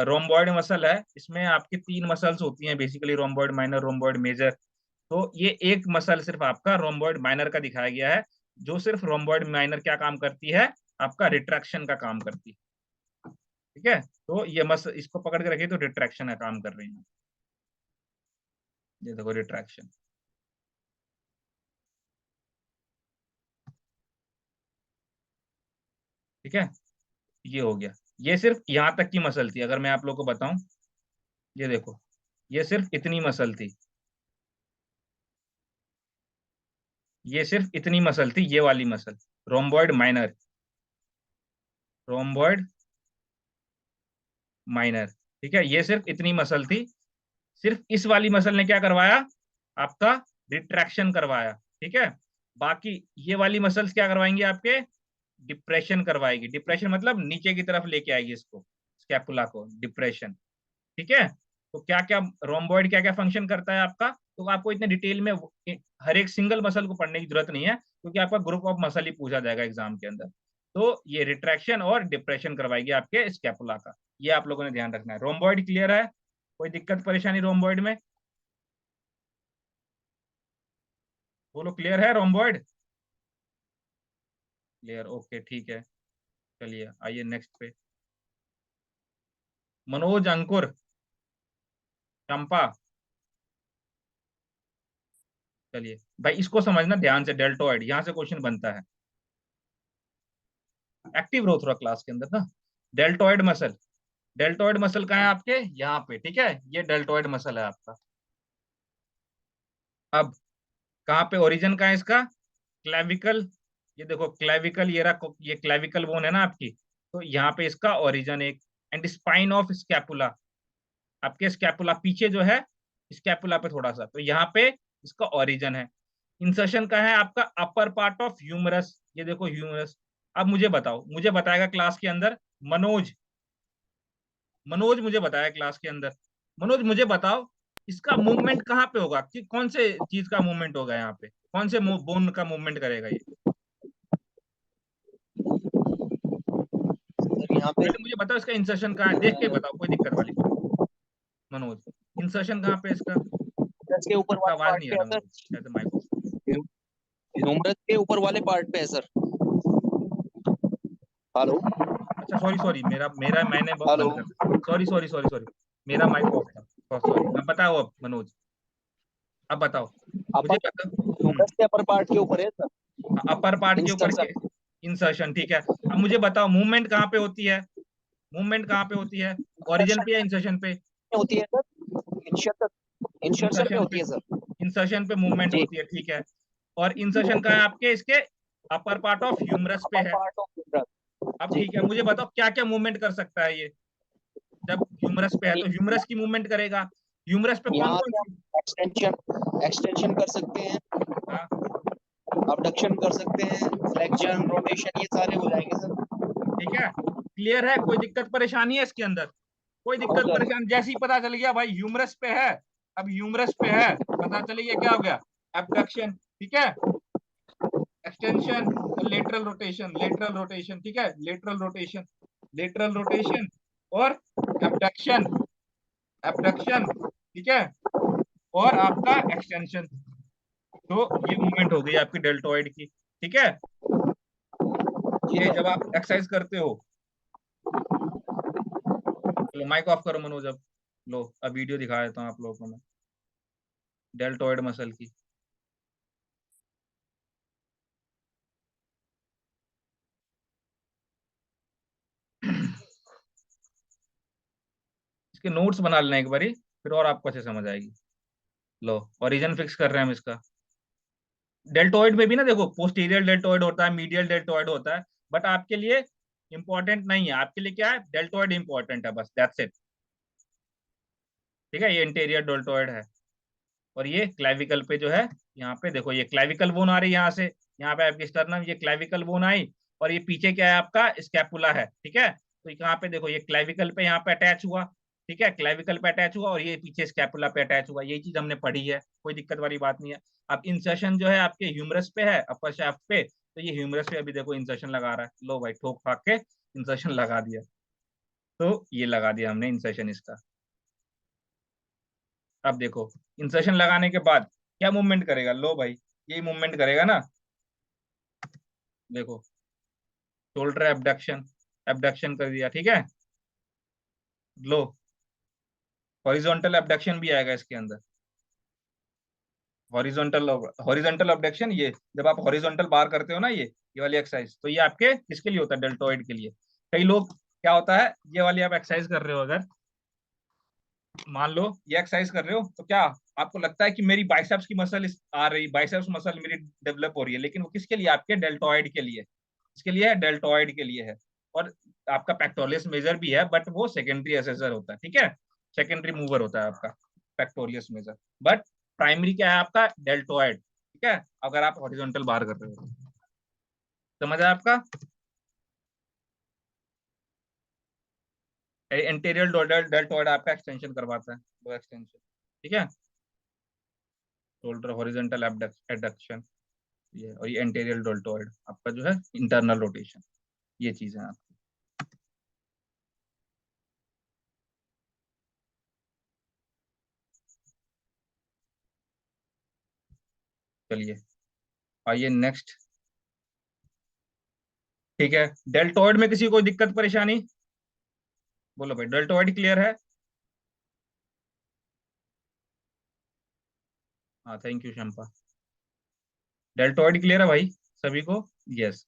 [SPEAKER 1] रोम्बॉइड मसल है, इसमें आपकी तीन मसल्स होती हैं basically, rhomboid minor, rhomboid major. तो ये एक मसल सिर्फ आपका रोम्बॉइड माइनर का दिखाया गया है, जो सिर्फ रोम्बॉइड माइनर क्या काम करती है, आपका रिट्रैक्शन का काम करती है, ठीक है। तो ये मसल इसको पकड़ के रखिए, तो रिट्रैक्शन का काम कर रही है, ये देखो रिट्रैक्शन, ठीक है। ये हो गया, ये सिर्फ यहाँ तक की मसल थी। अगर मैं आप लोग को बताऊं, ये देखो, ये सिर्फ इतनी मसल थी, ये सिर्फ इतनी मसल थी, ये वाली muscle, rhomboid minor, rhomboid minor, ठीक है। ये सिर्फ इतनी मसल थी, सिर्फ इस वाली मसल ने क्या करवाया, आपका रिट्रैक्शन करवाया, ठीक है। बाकी ये वाली मसल्स क्या करवाएंगे, आपके डिप्रेशन करवाएगी। डिप्रेशन मतलब नीचे की तरफ लेके आएगी इसको, स्कैपुला को, डिप्रेशन, ठीक है। तो क्या क्या रोम्बॉइड क्या क्या फंक्शन करता है आपका, तो आपको इतने डिटेल में हर एक सिंगल मसल को पढ़ने की जरूरत नहीं है, क्योंकि आपका ग्रुप ऑफ मसल ही पूछा जाएगा एग्जाम के अंदर। तो ये रिट्रैक्शन और डिप्रेशन करवाएगी आपके स्कैपुला का, ये आप लोगों ने ध्यान रखना है। रोम्बॉइड क्लियर है, कोई दिक्कत परेशानी रोम्बॉइड में, बोलो क्लियर है रोम्बॉइड, क्लियर, ओके ठीक है। चलिए आइए नेक्स्ट पे, मनोज, अंकुर, चंपा, चलिए भाई इसको समझना ध्यान से, डेल्टोइड, यहाँ से क्वेश्चन बनता है, एक्टिव रहो थोड़ा क्लास के अंदर ना। डेल्टोइड मसल, डेल्टोइड मसल कहाँ है आपके, यहाँ पे, ठीक है, ये डेल्टोइड मसल है आपका। अब कहाँ पे ओरिजिन का है इसका, क्लेविकल, ये देखो क्लेविकल, ये रहा, ये क्लेविकल बोन है ना आपकी, तो यहाँ पे इसका ओरिजिन एक, एंड स्पाइन ऑफ स्कैपुला, आपके स्कैपुला पीछे जो है, स्कैपुला पे थोड़ा सा, तो यहाँ पे इसका ओरिजिन है। इंसर्शन का है आपका अपर पार्ट ऑफ ह्यूमरस, ये देखो ह्यूमरस। अब मुझे बताओ, मुझे बताएगा क्लास के अंदर मनोज, मनोज मुझे बताया क्लास के अंदर, मनोज मुझे बताओ इसका मूवमेंट कहाँ पे होगा, कि कौन से चीज का मूवमेंट होगा यहाँ पे, कौन से बोन का मूवमेंट करेगा ये,
[SPEAKER 4] सर यहाँ पे
[SPEAKER 1] पहले मुझे बताओ इसका इंसर्शन कहाँ है, देख के बताओ, कोई दिक्कत वाली बात नहीं। मनोज, इंसर्शन कहाँ पे है इसका,
[SPEAKER 4] ह्यूमरस के ऊपर
[SPEAKER 1] आपका
[SPEAKER 4] वाले
[SPEAKER 1] आवाज
[SPEAKER 4] पार्ट
[SPEAKER 1] नहीं
[SPEAKER 4] पे
[SPEAKER 1] आ
[SPEAKER 4] है
[SPEAKER 1] रहा
[SPEAKER 4] सर,
[SPEAKER 1] मनोज, शायद माइक ऑफ।
[SPEAKER 4] ह्यूमरस के ऊपर वाले पार्ट पे है सर। हेलो
[SPEAKER 1] अच्छा सॉरी सॉरी, मेरा मेरा मैंने
[SPEAKER 4] हेलो,
[SPEAKER 1] बंद कर दिया, सॉरी सॉरी सॉरी सॉरी, मेरा माइक ऑफ था, सॉरी। अब बताओ, अब मनोज, अब बताओ, मुझे
[SPEAKER 4] अपर
[SPEAKER 1] बताओ।
[SPEAKER 4] ह्यूमरस के अपर पार्ट के ऊपर है सर,
[SPEAKER 1] अपर पार्ट के ऊपर के
[SPEAKER 4] इंस्ट्रक्शन
[SPEAKER 1] इंसर्शन, ठीक है। अब मुझे बताओ मूवमेंट कहाँ पे होती है, मूवमेंट कहाँ पे होती है, ओरिजिन पे या इंसर्शन पे,
[SPEAKER 4] होती है सर, इंसर्शन इंसर्शन पे
[SPEAKER 1] इंसर्शन पे,
[SPEAKER 4] होती है सर।
[SPEAKER 1] इंसर्शन पे मूवमेंट
[SPEAKER 4] जी,
[SPEAKER 1] होती है, ठीक है। और इंसर्शन कहाँ है आपके, इसके अपर पार्ट ऑफ ह्यूमरस पे
[SPEAKER 4] अपर
[SPEAKER 1] है।
[SPEAKER 4] Part of humerus.
[SPEAKER 1] अब
[SPEAKER 4] जी,
[SPEAKER 1] ठीक है, मुझे बताओ क्या क्या मूवमेंट कर सकता है ये, जब ह्यूमरस पे है तो ह्यूमरस की मूवमेंट करेगा, ह्यूमरस पे कौन
[SPEAKER 4] यहाँ
[SPEAKER 1] कौन
[SPEAKER 4] से
[SPEAKER 1] सी,
[SPEAKER 4] हम एक्सटेंशन एक्सटेंशन कर सकते हैं,
[SPEAKER 1] हाँ
[SPEAKER 4] अबडक्शन कर सकते हैं, फ्लेक्शन, रोटेशन, ये सारे हो जाएंगे सर।
[SPEAKER 1] ठीक है, क्लियर है, कोई दिक्कत परेशानी है इसके अंदर, कोई
[SPEAKER 4] नो
[SPEAKER 1] दिक्कत
[SPEAKER 4] सर,
[SPEAKER 1] परेशानी, जैसे ही पता चल गया भाई ह्यूमरस पे है, अब ह्यूमरस पे है, पता चल गया क्या हो गया, एब्डक्शन, ठीक है, extension, lateral rotation, lateral rotation, ठीक है, लेटरल रोटेशन, लेटरल रोटेशन, और एब्डक्शन, एब्डक्शन, ठीक है, और आपका एक्सटेंशन। तो ये मूवमेंट हो गई आपकी डेल्टोइड की, ठीक है।
[SPEAKER 4] जी
[SPEAKER 1] ये
[SPEAKER 4] सर।
[SPEAKER 1] जब आप एक्सरसाइज करते हो, लो माइक ऑफ करो मनोज, अब लो, अब वीडियो दिखा देता हूँ आप लोगों को मैं, डेल्टोइड मसल की। इसके नोट्स बना लेना एक बारी, फिर और आपको अच्छे समझ आएगी। लो ओरिजिन फिक्स कर रहे हैं हम इसका। डेल्टोइड में भी ना देखो, पोस्टीरियर डेल्टोइड होता है, मीडियल डेल्टोइड होता है, बट आपके लिए इंपॉर्टेंट नहीं है, आपके लिए क्या है, डेल्टोइड इंपॉर्टेंट है बस, दैट्स इट। ठीक है, ये इंटीरियर डेल्टॉइड है। और ये क्लैविकल पे जो है, यहाँ पे देखो ये क्लैविकल बोन आ रही है यहाँ से, यहाँ पे आपकी स्टर्नम, ये क्लैविकल बोन आई, और ये पीछे क्या है आपका स्कैपुला है। ठीक है, तो यहाँ पे देखो ये क्लैविकल पे यहाँ पे अटैच हुआ। ठीक है, क्लैविकल पे अटैच हुआ और ये पीछे स्कैपुला पे अटैच हुआ। यही चीज हमने पढ़ी है, कोई दिक्कत वाली बात नहीं है। अब इंसर्शन जो है आपके ह्यूमरस पे है, अपर शाफ्ट पे, तो ये ह्यूमरस पे अभी देखो इंसर्शन लगा रहा है। लो भाई, ठोक फाक के इंसर्शन लगा दिया। तो ये लगा दिया हमने इंसर्शन इसका। अब देखो इंसर्शन लगाने के बाद क्या मूवमेंट करेगा, लो भाई यही मूवमेंट करेगा ना। देखो शोल्डर एबडक्शन, एबडक्शन कर दिया। ठीक है, लो हॉरिजॉन्टल एबडक्शन भी आएगा इसके अंदर। हॉरिजॉन्टल, हॉरिजॉन्टल एबडक्शन, ये जब आप हॉरिजॉन्टल बार करते हो ना, ये वाली एक्सरसाइज, तो ये आपके किसके लिए होता है, डेल्टोइड के लिए। कई लोग क्या होता है, ये वाली आप एक्सरसाइज कर रहे हो, अगर मान लो ये एक्सरसाइज कर रहे हो, तो क्या आपको लगता है कि मेरी बाइसेप्स की मसल आ रही, बाइसेप्स मसल मेरी डेवलप हो रही है, लेकिन वो किसके लिए, आपके डेल्टोइड के लिए। इसके लिए है, डेल्टोइड के लिए है। और आपका पेक्टोरियस मेजर भी है, बट वो सेकेंडरी असेसर होता है। ठीक है, सेकेंडरी मूवर होता है आपका पेक्टोरियस मेजर, बट प्राइमरी क्या है आपका, डेल्टोइड। ठीक है, अगर आप हॉरिजॉन्टल बार कर रहे हो, समझ आया आपका। इंटीरियर डेल्टोइड आपका एक्सटेंशन करवाता है, वो एक्सटेंशन। ठीक है, शोल्डर हॉरिजॉन्टल एडक्शन, ये, और ये एंटीरियर डेल्टोइड आपका जो है इंटरनल रोटेशन। ये चीज है आपकी। चलिए आइए नेक्स्ट। ठीक है, डेल्टोइड में किसी को दिक्कत परेशानी, बोलो भाई, डेल्टोइड क्लियर है। हाँ thank you Shampa, deltoid clear है भाई सभी को। Yes,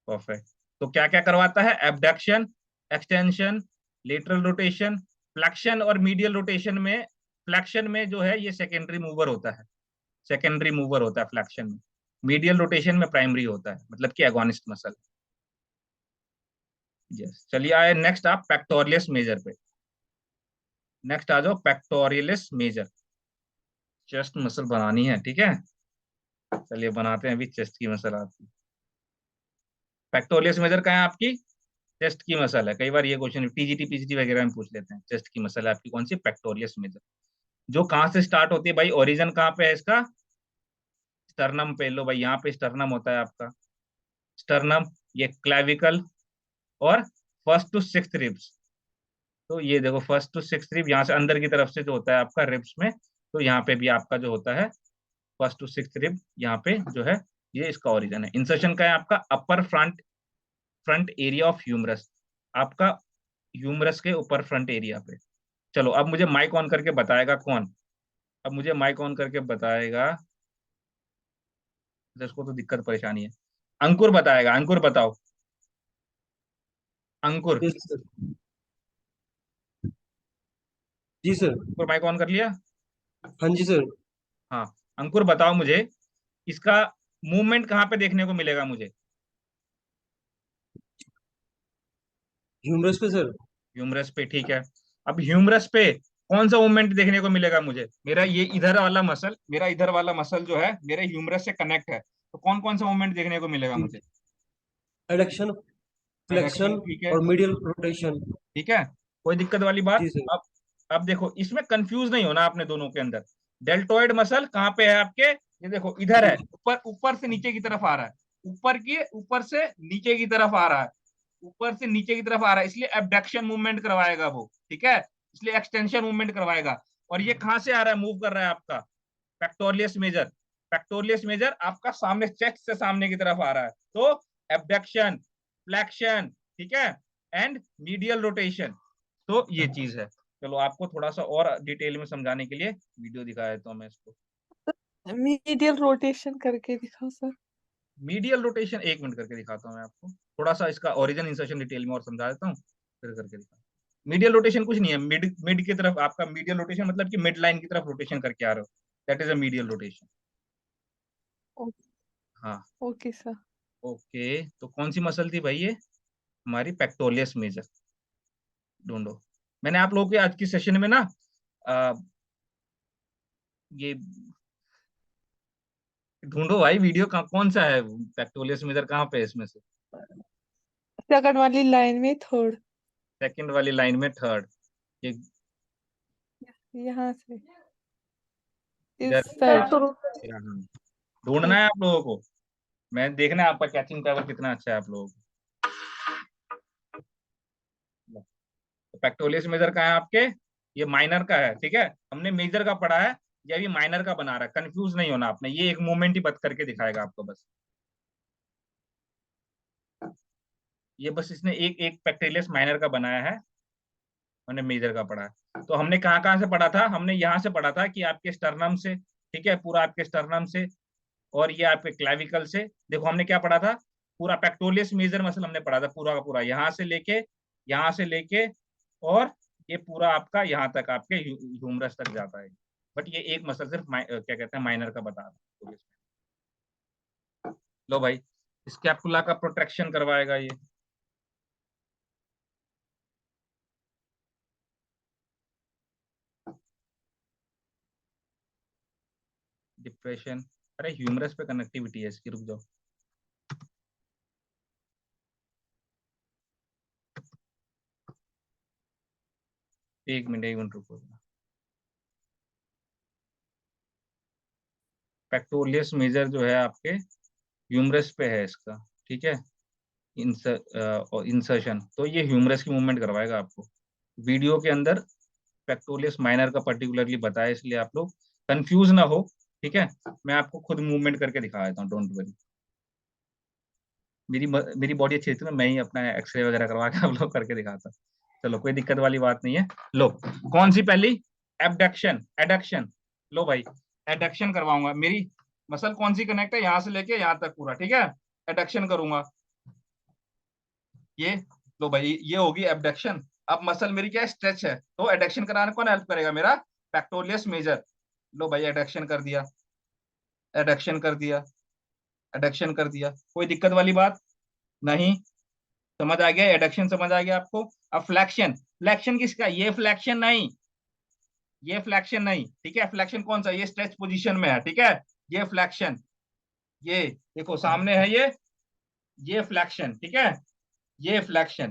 [SPEAKER 1] perfect. तो क्या क्या करवाता है, abduction, extension, lateral rotation, flexion और मीडियल रोटेशन में। फ्लेक्शन में जो है ये सेकेंडरी मूवर होता है, सेकेंडरी मूवर होता है फ्लेक्शन में। मीडियल रोटेशन में प्राइमरी होता है, मतलब कि एगोनिस्ट मसल। यस, चलिए आए नेक्स्ट आप पेक्टोरियस मेजर पे। नेक्स्ट आ जाओ पेक्टोरियलिस मेजर। चेस्ट मसल बनानी है, ठीक है, चलिए बनाते हैं अभी चेस्ट की मसल आपकी। पेक्टोरियस मेजर का है आपकी, चेस्ट की मसल है। कई बार ये क्वेश्चन टीजीटी पीजीटी वगैरह में पूछ लेते हैं। चेस्ट की मसल है आपकी कौन सी, पेक्टोरियस मेजर। जो कहाँ से स्टार्ट होती है भाई, ओरिजिन कहाँ पे है इसका, स्टर्नम पे। लो भाई यहाँ पे स्टर्नम होता है आपका, स्टर्नम, ये क्लैविकल, और फर्स्ट टू सिक्स्थ रिब्स। तो ये देखो फर्स्ट टू सिक्स्थ रिब, यहाँ से अंदर की तरफ से जो होता है आपका रिब्स में, तो यहाँ पे भी आपका जो होता है फर्स्ट टू सिक्स्थ रिब, यहाँ पे जो है ये इसका ओरिजिन है। इंसर्शन का है आपका upper front, front area of humerus, आपका ह्यूमरस के ऊपर फ्रंट एरिया पे। चलो अब मुझे माइक ऑन करके बताएगा कौन, अब मुझे माइक ऑन करके बताएगा जिसको तो दिक्कत परेशानी है, अंकुर बताएगा। अंकुर बताओ, अंकुर।
[SPEAKER 5] Yes sir. जी सर।
[SPEAKER 1] अंकुर माइक ऑन कर लिया।
[SPEAKER 5] हाँ जी सर।
[SPEAKER 1] हाँ, अंकुर बताओ मुझे, इसका मूवमेंट कहाँ पे देखने को मिलेगा मुझे,
[SPEAKER 5] ह्यूमरस पे सर।
[SPEAKER 1] ह्यूमरस पे। ठीक है, अब ह्यूमरस पे कौन सा मूवमेंट देखने को मिलेगा मुझे, मेरा ये इधर वाला मसल, मेरा इधर वाला मसल जो है मेरे ह्यूमरस से कनेक्ट है, तो कौन कौन सा मूवमेंट देखने को मिलेगा मुझे।
[SPEAKER 5] एडक्शन, फ्लेक्शन
[SPEAKER 1] एडक्शन, ठीक है,
[SPEAKER 5] और मीडियल रोटेशन।
[SPEAKER 1] ठीक है, कोई दिक्कत वाली बात।
[SPEAKER 5] जी सर।
[SPEAKER 1] अब देखो इसमें कंफ्यूज नहीं होना आपने दोनों के अंदर। डेल्टोइड मसल कहाँ पे है आपके, ये देखो इधर है, ऊपर, ऊपर से नीचे की तरफ आ रहा है, ऊपर से नीचे की तरफ आ रहा है, ऊपर से नीचे की तरफ आ रहा है, इसलिए एबडक्शन मूवमेंट करवाएगा वो। ठीक है, इसलिए एक्सटेंशन मूवमेंट करवाएगा। और ये कहां से आ रहा है, मूव कर रहा है आपका पेक्टोरियस मेजर। पेक्टोरियस मेजर आपका सामने, चेस्ट से सामने की तरफ आ रहा है, तो एबडक्शन, फ्लेक्शन, ठीक है, एंड मीडियल रोटेशन। तो ये चीज है। चलो आपको थोड़ा सा और डिटेल में समझाने के लिए वीडियो दिखाया तो मैं इसको,
[SPEAKER 2] मीडियल रोटेशन करके दिखाओ सर।
[SPEAKER 1] मीडियल रोटेशन 1 मिनट करके दिखाता हूँ मैं आपको, थोड़ा सा इसका ओरिजिन इंसर्शन डिटेल में और समझा देता हूँ, फिर करके दिखा। मीडियल रोटेशन कुछ नहीं है, मिड मिड की तरफ आपका मीडियल रोटेशन, मतलब कि मिड लाइन की तरफ रोटेशन करके आ रहे हो, that is a medial rotation. हाँ,
[SPEAKER 2] ओके सर।
[SPEAKER 1] ओके, तो कौन सी मसल थी भाई ये, हमारी पेक्टोरियस मेजर। ढूंढो। मैंने आप लोगों के आज की सेशन में ना ये ढूंढो भाई, वीडियो कौन सा है, पेक्टोलियस मेजर कहाँ पे है इसमें से?
[SPEAKER 2] सेकंड वाली लाइन में थर्ड,
[SPEAKER 1] सेकंड वाली लाइन में थर्ड। ये
[SPEAKER 2] यहाँ से
[SPEAKER 1] इधर
[SPEAKER 2] इस साइड।
[SPEAKER 3] शुरू
[SPEAKER 1] यहाँ ढूंढना है आप लोगों को। मैं देखना है आपका कैचिंग पावर कितना अच्छा है आप लोगों को। तो पेक्टोलियस मेजर का है आपके, ये माइनर का है, ठीक है। हमने मेजर का पढ़ा है, ये अभी माइनर का बना रहा है, कंफ्यूज नहीं होना आपने, ये एक मूवमेंट ही बत करके दिखाएगा आपको बस। ये बस इसने एक एक पेक्टोलियस माइनर का बनाया है, हमने मेजर का पढ़ा है। तो हमने कहाँ कहाँ से पढ़ा था? हमने यहाँ से पढ़ा था कि आपके स्टर्नम से, ठीक है, पूरा आपके स्टर्नम से, और ये आपके क्लैविकल से। देखो हमने क्या पढ़ा था, पूरा पेक्टोलियस मेजर मसल हमने पढ़ा था पूरा का पूरा, यहाँ से लेके और ये पूरा आपका यहाँ तक आपके ह्यूमरस तक जाता है। बट ये एक मसल सिर्फ क्या कहते हैं माइनर का बता रहा है। लो भाई, स्कैपुला का प्रोटेक्शन करवाएगा ये। डिप्रेशन, अरे ह्यूमरस पे कनेक्टिविटी है इसकी, रुक जाओ। एक मिनट रुको। पेक्टोलियस मेजर जो है आपके ह्यूमरस पे है इसका, ठीक है। इंसर्शन, तो ये ह्यूमरस की मूवमेंट करवाएगा आपको। वीडियो के अंदर पेक्टोलियस माइनर का पर्टिकुलरली बताया, इसलिए आप लोग कंफ्यूज ना हो, ठीक है। मैं आपको खुद मूवमेंट करके दिखा देता हूँ, डोंट वरी। मेरी बॉडी अच्छी थी ना, मैं ही अपना एक्सरे वगैरह करवा के आप लोग करके दिखाता। चलो कोई दिक्कत वाली बात नहीं है। लो, कौन सी पहली? Abduction, adduction. लो भाई, एडक्शन करवाऊंगा। मेरी मसल कौन सी कनेक्ट है, यहाँ से लेके यहाँ तक पूरा, ठीक है। एडक्शन करूंगा ये। लो भाई, ये होगी एबडक्शन। अब मसल मेरी क्या है, स्ट्रेच है, तो एडक्शन कराने कौन हेल्प करेगा? मेरा पेक्टोलियस मेजर। लो भाई, एडक्शन कर दिया, एडक्शन कर दिया, एडक्शन कर दिया। कोई दिक्कत वाली बात नहीं, समझ आ गया? एडक्शन समझ आ गया आपको? अब फ्लैक्शन, फ्लैक्शन किसका? ये फ्लैक्शन नहीं, ये फ्लैक्शन नहीं, ठीक है। फ्लैक्शन कौन सा? ये स्ट्रेच पोजीशन में है, ठीक है। ये फ्लैक्शन, ये देखो सामने है ये फ्लैक्शन, ठीक है। ये फ्लैक्शन,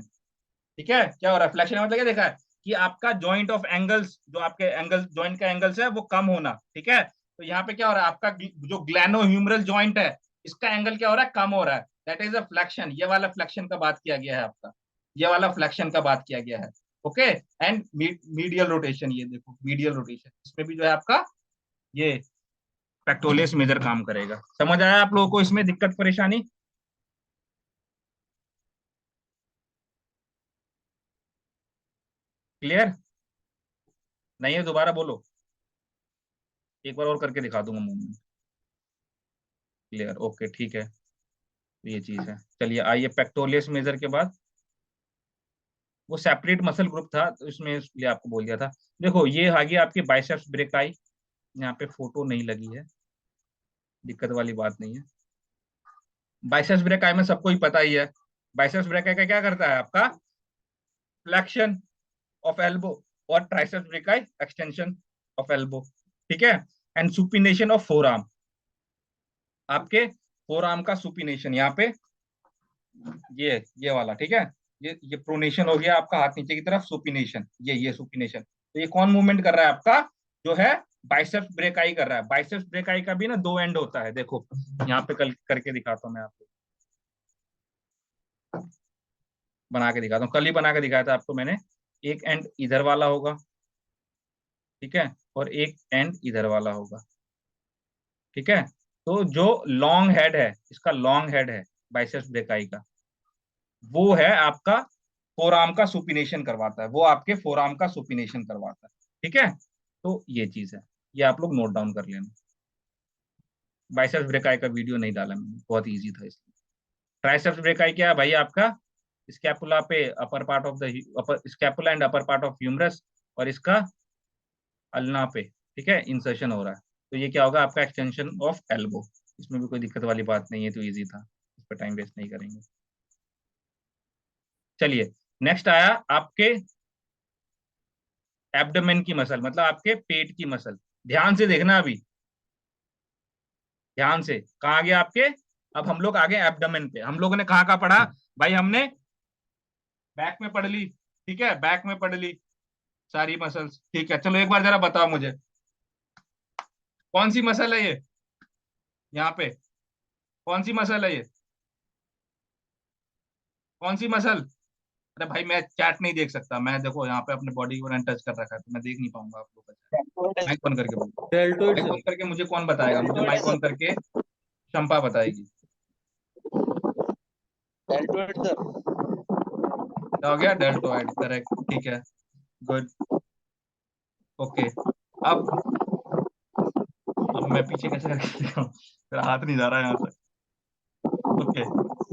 [SPEAKER 1] ठीक है। क्या हो रहा है? फ्लैक्शन का मतलब क्या देखा है कि आपका जॉइंट ऑफ एंगल्स, जो आपके एंगल जॉइंट का एंगल्स है वो कम होना, ठीक है। तो यहाँ पे क्या हो रहा है, आपका जो ग्लैनोह्यूमरल जॉइंट है इसका एंगल क्या हो रहा है, कम हो रहा है। That is a flexion. ये वाला फ्लैक्शन का बात किया गया है आपका, ये वाला फ्लैक्शन का बात किया गया है, ओके। एंड मीडियल रोटेशन, ये देखो मीडियल रोटेशन, इसमें भी जो है आपका ये पेक्टोलियस मेजर काम करेगा। समझ आया आप लोगों को इसमें दिक्कत परेशानी? क्लियर? नहीं है दोबारा बोलो, एक बार और करके दिखा दूंगा मूवमेंट। क्लियर, ओके, ठीक है। तो ये चीज है। चलिए आइए, पेक्टोलियस मेजर के बाद वो सेपरेट मसल ग्रुप था, तो इसमें इसलिए आपको बोल दिया था। देखो ये आ गया आपकी बाइसेप्स ब्रेकाई, यहाँ पे फोटो नहीं लगी है, दिक्कत वाली बात नहीं है। बाइसेप्स ब्रेकाई में सबको ही पता ही है, बाइसेप्स ब्रेकाई का क्या करता है आपका, फ्लेक्शन ऑफ एल्बो, और triceps brachii extension of elbow, ठीक है। And supination of four arm, आपके फोर आर्म का सुपिनेशन यहाँ पे, ये वाला, ठीक है। ये प्रोनेशन हो गया आपका, हाथ नीचे की तरफ, सुपिनेशन, ये सुपिनेशन। तो ये कौन मूवमेंट कर रहा है आपका, जो है बाइसेप्स ब्रेकाई कर रहा है। बाइसेप्स ब्रेकाई का भी ना दो एंड होता है, देखो यहाँ पे कल करके दिखाता हूँ मैं आपको, बना के दिखाता हूँ, कल ही बना के दिखाया था आपको मैंने। एक एंड इधर वाला होगा, ठीक है, और एक एंड इधर वाला होगा, ठीक है। तो जो लॉन्ग हेड है, इसका लॉन्ग हेड है बाइसेप्स ब्रेकाई का, वो है आपका फोर आर्म का सुपिनेशन करवाता है, वो आपके फोर आर्म का सुपिनेशन करवाता है, ठीक है। तो ये चीज है, ये आप लोग नोट डाउन कर लेना। बाइसेप्स ब्रेकाई का वीडियो नहीं डाला मैंने, बहुत इजी था इसलिए। ट्राइसेप्स ब्रेकाई क्या है भाई, आपका स्कैपुला पे upper part of the upper scapula and upper part of humerus, और इसका अल्ना पे, ठीक है, इंसर्शन हो रहा है। तो ये क्या होगा आपका, एक्सटेंशन ऑफ एल्बो। इसमें भी कोई दिक्कत वाली बात नहीं है, तो इजी था, इस पर टाइम वेस्ट नहीं करेंगे। चलिए नेक्स्ट आया आपके एब्डोमेन की मसल मतलब आपके पेट की मसल। ध्यान से देखना अभी, ध्यान से। कहाँ गया आपके, अब हम लोग आगे एब्डोमेन पे। हम लोगों ने कहाँ पढ़ा भाई, हमने बैक में पढ़ ली, ठीक है, बैक में पढ़ ली सारी मसल्स, ठीक है। चलो एक बार जरा बताओ मुझे कौन सी मसल है ये, यहाँ पे कौन सी मसल है ये, कौन सी मसल। अरे भाई मैं चैट नहीं देख सकता, मैं देखो यहाँ पे अपने बॉडी को टच कर रखा है तो मैं देख नहीं पाऊंगा आप लोग का। माइक ऑन करके बोलो,
[SPEAKER 5] डेल्टोइड
[SPEAKER 1] माइक ऑन
[SPEAKER 5] सर।
[SPEAKER 1] करके मुझे कौन बताएगा, मुझे माइक ऑन करके शंपा बताएगी।
[SPEAKER 4] Deltoid sir.
[SPEAKER 1] क्या हो गया, डेल्टोइड, करेक्ट, ठीक है, गुड, ओके। अब मैं पीछे कैसे करके दिखाऊं, मेरा हाथ नहीं जा रहा है यहाँ तक, ओके।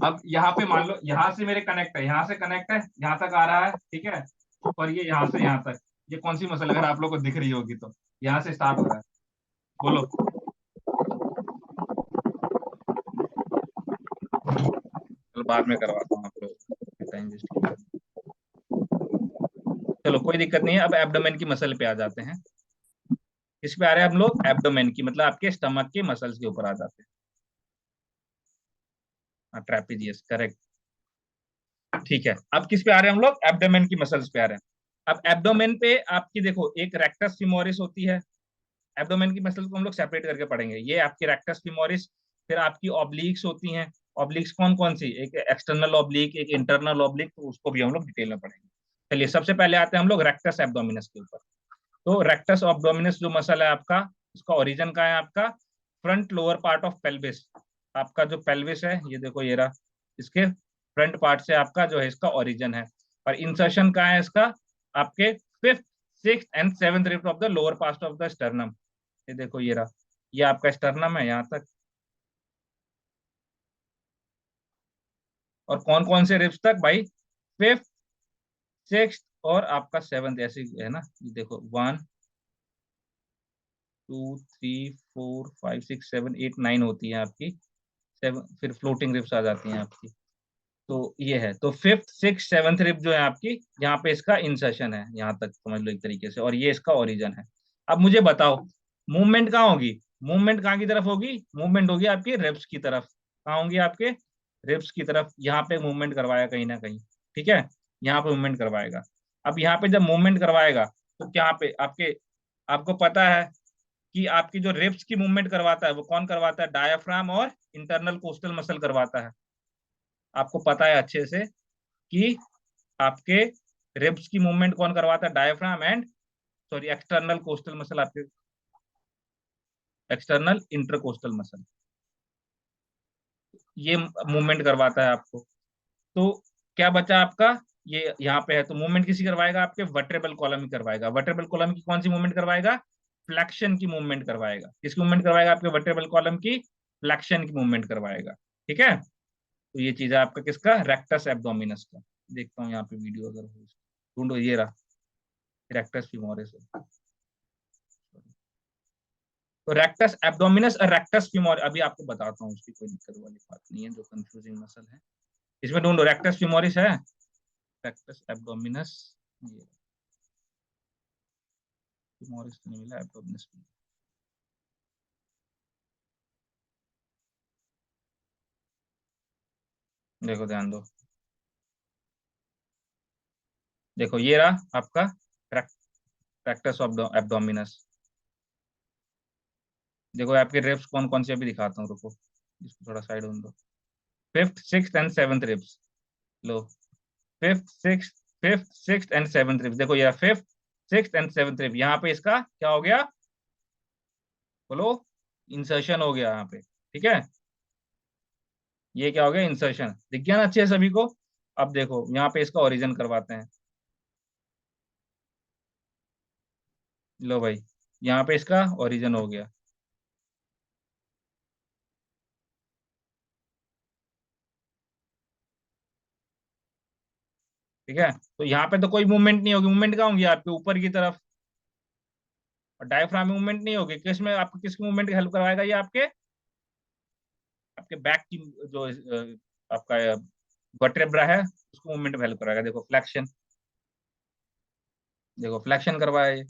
[SPEAKER 1] अब यहाँ पे मान लो यहाँ से मेरे कनेक्ट है, यहाँ से कनेक्ट है, यहाँ तक आ रहा है, ठीक है। और ये यहाँ से यहाँ तक, ये कौन सी मसल अगर आप लोग को दिख रही होगी तो, यहाँ से स्टार्ट हो रहा है, बोलो। चलो बाद में करवाता हूँ आप लोग, टाइम वेस्ट किया। चलो कोई दिक्कत नहीं है, अब एब्डोमेन की मसल पे आ जाते हैं। किस पे आ रहे हैं हम लोग, एब्डोमेन की, मतलब आपके स्टमक के मसल्स के ऊपर आ जाते हैं, ट्रेपेजियस, करेक्ट, ठीक है। अब किस पे आ रहे हैं हम लोग, एब्डोमेन की मसल्स पे आ रहे हैं। अब एब्डोमेन पे आपकी देखो एक रेक्टस फीमोरिस होती है। एब्डोमेन की मसल्स को हम लोग सेपरेट करके पढ़ेंगे। ये आपकी रेक्टस फीमोरिस, फिर आपकी ऑब्लिक्स होती हैं। ऑब्लिक्स कौन कौन सी, एक एक्सटर्नल ऑब्लिक, एक इंटरनल ऑब्लिक, तो उसको भी हम लोग डिटेल में पढ़ेंगे। चलिए सबसे पहले आते हैं हम लोग रेक्टस एब्डोमिनस के ऊपर। तो रेक्टस एब्डोमिनस जो मसल है आपका, उसका ओरिजिन का है आपका front lower part of pelvis. आपका जो पेल्विस है ये देखो ये रहा, इसके फ्रंट पार्ट से आपका जो है इसका ओरिजिन है। और इंसर्शन कहाँ है इसका, आपके fifth, sixth and seventh rib of the lower part of the sternum. ये देखो ये रहा, ये आपका स्टर्नम है यहाँ तक। और कौन कौन से रिब्स तक भाई, फिफ्थ, सिक्स्थ और आपका सेवंथ, ऐसे है ना। ये देखो 1 2 3 4 5 6 7 8 9 होती है आपकी, सेवन, फिर फ्लोटिंग रिब्स आ जाती हैं आपकी। तो ये है, तो फिफ्थ, सिक्स, सेवंथ रिब जो है आपकी, यहाँ पे इसका इंसर्शन है, यहाँ तक समझ लो एक तरीके से, और ये इसका ओरिजिन है। अब मुझे बताओ मूवमेंट कहाँ होगी, मूवमेंट कहाँ की तरफ होगी, मूवमेंट होगी आपकी रिब्स की तरफ। कहाँ होंगी आपके, रिब्स की तरफ। यहाँ पे मूवमेंट करवाएगा कहीं ना कहीं, ठीक है, यहाँ पे मूवमेंट करवाएगा। अब यहाँ पे जब मूवमेंट करवाएगा तो क्या पे आपके, आपको पता है कि आपकी जो रिब्स की मूवमेंट करवाता है वो कौन करवाता है, डायाफ्राम और इंटरनल कोस्टल मसल करवाता है। आपको पता है अच्छे से कि आपके रिब्स की मूवमेंट कौन करवाता है, diaphragm and, sorry, external coastal muscle, आपके एक्सटर्नल इंटरकोस्टल मसल, ये मूवमेंट करवाता है आपको। तो क्या बचा आपका, ये यहाँ पे है, तो मूवमेंट किसी करवाएगा, आपके वर्टेब्रल कॉलम ही करवाएगा। वर्टेब्रल कॉलम की कौन सी मूवमेंट करवाएगा, फ्लेक्शन की मूवमेंट करवाएगा। किसकी मूवमेंट करवाएगा, आपके वर्टेब्रल कॉलम की फ्लेक्शन की मूवमेंट करवाएगा, ठीक है। तो ये चीज है आपका किसका, रेक्टस एब्डोमिनस का। देखता हूँ यहाँ पे वीडियो अगर हो, ढूंढो, ये रहा रेक्टस फीमोरिस। तो रेक्टस एब्डोमिनस और रेक्टस फीमोरिस अभी आपको बताता हूँ, उसकी कोई दिक्कत वाली बात नहीं है, जो कंफ्यूजिंग मसल है इसमें ढूंढो। रेक्टस फीमोरिस है, रेक्टस एब्डोमिनस, ये फीमोरिस तो नहीं मिला, एब्डोमिनस मिला। देखो ध्यान दो, देखो ये रहा आपका रेक्टस एब्डोमिनस। देखो आपके रिब्स कौन कौन से अभी दिखाता हूँ, रुको इसको थोड़ा साइड होने दो। Fifth, sixth and seventh ribs, low, fifth, sixth, fifth, sixth and seventh ribs. देखो ये fifth, sixth and seventh rib, यहाँ पे इसका क्या हो गया, बोलो, इंसर्शन हो गया यहाँ पे, ठीक है। ये क्या हो गया, इंसर्शन, दिख गया ना अच्छे से सभी को। अब देखो यहाँ पे इसका ओरिजिन करवाते हैं, लो भाई, यहाँ पे इसका ओरिजिन हो गया, ठीक है। तो यहाँ पे तो कोई मूवमेंट नहीं होगी, मूवमेंट कहाँ होगी, आपके ऊपर की तरफ। और डायफ्राम मूवमेंट नहीं होगी, किसमें आपको, किसकी मूवमेंट हेल्प करवाएगा, ये आपके आपके बैक की जो आपका वर्टेब्रा है उसको मूवमेंट में हेल्प कराएगा। देखो फ्लेक्शन, देखो फ्लेक्शन करवाया ये,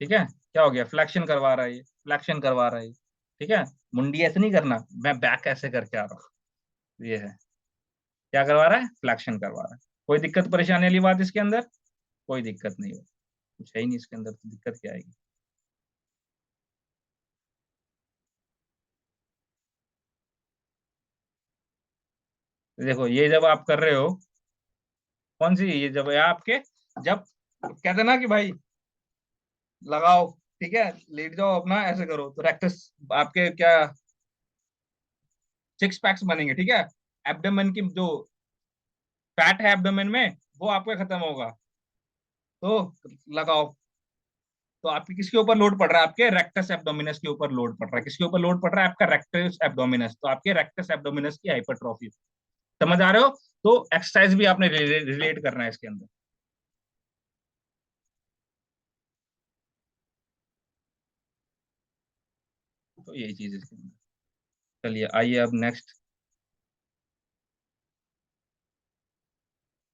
[SPEAKER 1] ठीक है, क्या हो गया, फ्लेक्शन करवा रहा है ये, फ्लेक्शन करवा रहा है ये, ठीक है। मुंडी ऐसे नहीं करना, मैं बैक ऐसे करके आ रहा हूँ, ये है, क्या करवा रहा है, फ्लेक्शन करवा रहा है। कोई दिक्कत परेशानी वाली बात इसके अंदर, कोई दिक्कत नहीं हो, कुछ है ही नहीं इसके अंदर, तो दिक्कत क्या आएगी। देखो ये जब आप कर रहे हो, कौन सी ये, जब ये आपके, जब कहते ना कि भाई लगाओ, ठीक है, लेट जाओ अपना ऐसे करो, तो रेक्टस आपके क्या, सिक्स पैक्स बनेंगे, ठीक है। एब्डोमेन की जो फैट है एब्डोमेन में, वो आपका खत्म होगा, तो लगाओ। तो आपके किसके ऊपर लोड पड़ रहा है, आपके रेक्टस एब्डोमिनस के ऊपर लोड पड़ रहा है, किसके ऊपर लोड पड़ रहा है, आपका रेक्टस एब्डोमिनस, तो आपके रेक्टस एब्डोमिनस की हाइपरट्रॉफी, समझ आ रहे हो। तो एक्सरसाइज भी आपने रिलेट करना है इसके अंदर। तो यही चीज है इसके अंदर। चलिए आइए अब नेक्स्ट,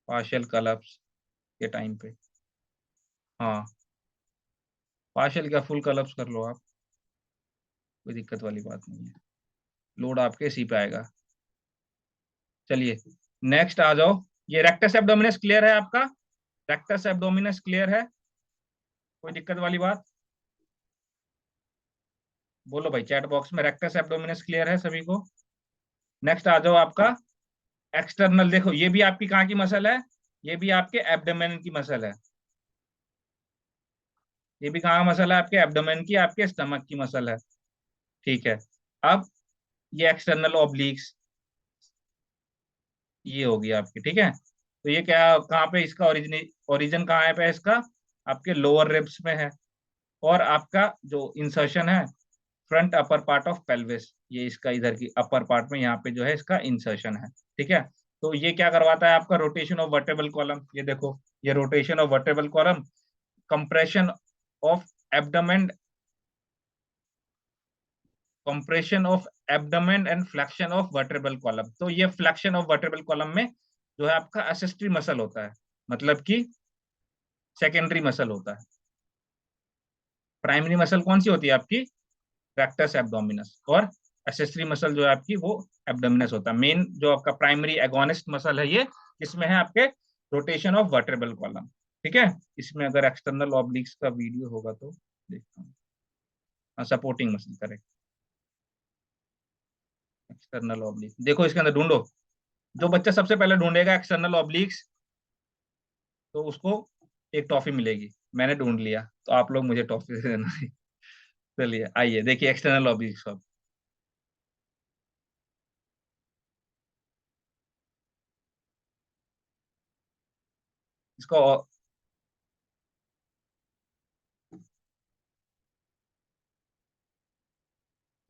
[SPEAKER 1] पार्शियल कलप्स के टाइम पे, हाँ पार्शियल क्या फुल कलप्स कर लो आप, कोई दिक्कत वाली बात नहीं है, लोड आपके सी पे आएगा। चलिए नेक्स्ट आ जाओ, ये रेक्टस एब्डोमिनस क्लियर है आपका, रेक्टस एब्डोमिनस क्लियर है, कोई दिक्कत वाली बात, बोलो भाई चैट बॉक्स में, रेक्टस एब्डोमिनस क्लियर है सभी को। नेक्स्ट आ जाओ आपका एक्सटर्नल, देखो ये भी आपकी कहाँ की मसल है, ये भी आपके एब्डोमेन की मसल है, ये भी कहाँ मसल है, आपके एब्डोमेन की, आपके स्टमक की मसल है, ठीक है। अब ये एक्सटर्नल ऑब्लिक्स, ये होगी आपकी, ठीक है। तो ये क्या, कहाँ पे इसका ओरिजिन कहाँ है पे इसका, आपके लोअर रिब्स में है, और आपका जो इंसर्शन है front upper part of pelvis, ये इसका इधर की अपर पार्ट में यहाँ पे जो है इसका इंसर्शन है, ठीक है। तो ये क्या करवाता है आपका, रोटेशन ऑफ वर्टेबल कॉलम, ये देखो ये rotation of vertebral column, compression of abdomen, compression of abdomen and flexion of vertebral column. तो ये फ्लेक्शन ऑफ वर्टेबल कॉलम में जो है आपका असिस्ट्री मसल होता है, मतलब कि सेकेंडरी मसल होता है। प्राइमरी मसल कौन सी होती है आपकी, रेक्टस एब्डोमिनस, और एसेसरी मसल जो है आपकी वो एब्डोमिनस होता है। मेन जो आपका प्राइमरी एगोनिस्ट मसल है ये किसमें है, आपके रोटेशन ऑफ वर्टेबल कॉलम, ठीक है। इसमें अगर एक्सटर्नल ऑब्लिक्स का वीडियो होगा तो देखता हूँ, हाँ supporting muscle correct, external oblique देखो इसके अंदर ढूंढो, जो बच्चा सबसे पहले ढूंढेगा एक्सटर्नल ऑब्लिक्स, तो उसको एक टॉफी मिलेगी। मैंने ढूंढ लिया तो आप लोग मुझे टॉफी दे देना। चलिए आइए देखिए एक्सटर्नल ऑब्लिक्स अब, इसको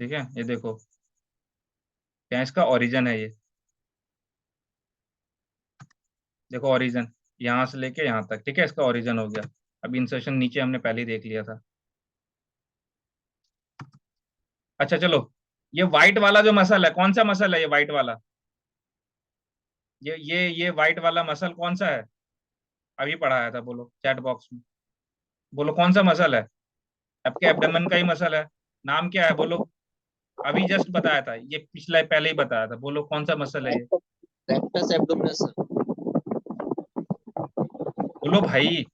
[SPEAKER 1] ठीक है, ये देखो क्या इसका ओरिजिन है, ये देखो ओरिजिन यहाँ से लेके यहाँ तक, ठीक है, इसका ओरिजिन हो गया। अब इंसर्शन नीचे हमने पहले ही देख लिया था। अच्छा चलो, ये व्हाइट वाला जो मसल है, कौन सा मसल है ये व्हाइट वाला, ये व्हाइट वाला मसल कौन सा है, अभी पढ़ाया था, बोलो चैट बॉक्स में, बोलो कौन सा मसल है, आपके एब्डोमेन का ही मसल है, नाम क्या है बोलो, अभी जस्ट बताया था ये, पिछला पहले ही बताया था, बोलो कौन सा मसल है ये,
[SPEAKER 4] रेक्टस एब्डोमिनस
[SPEAKER 1] बोलो भाई,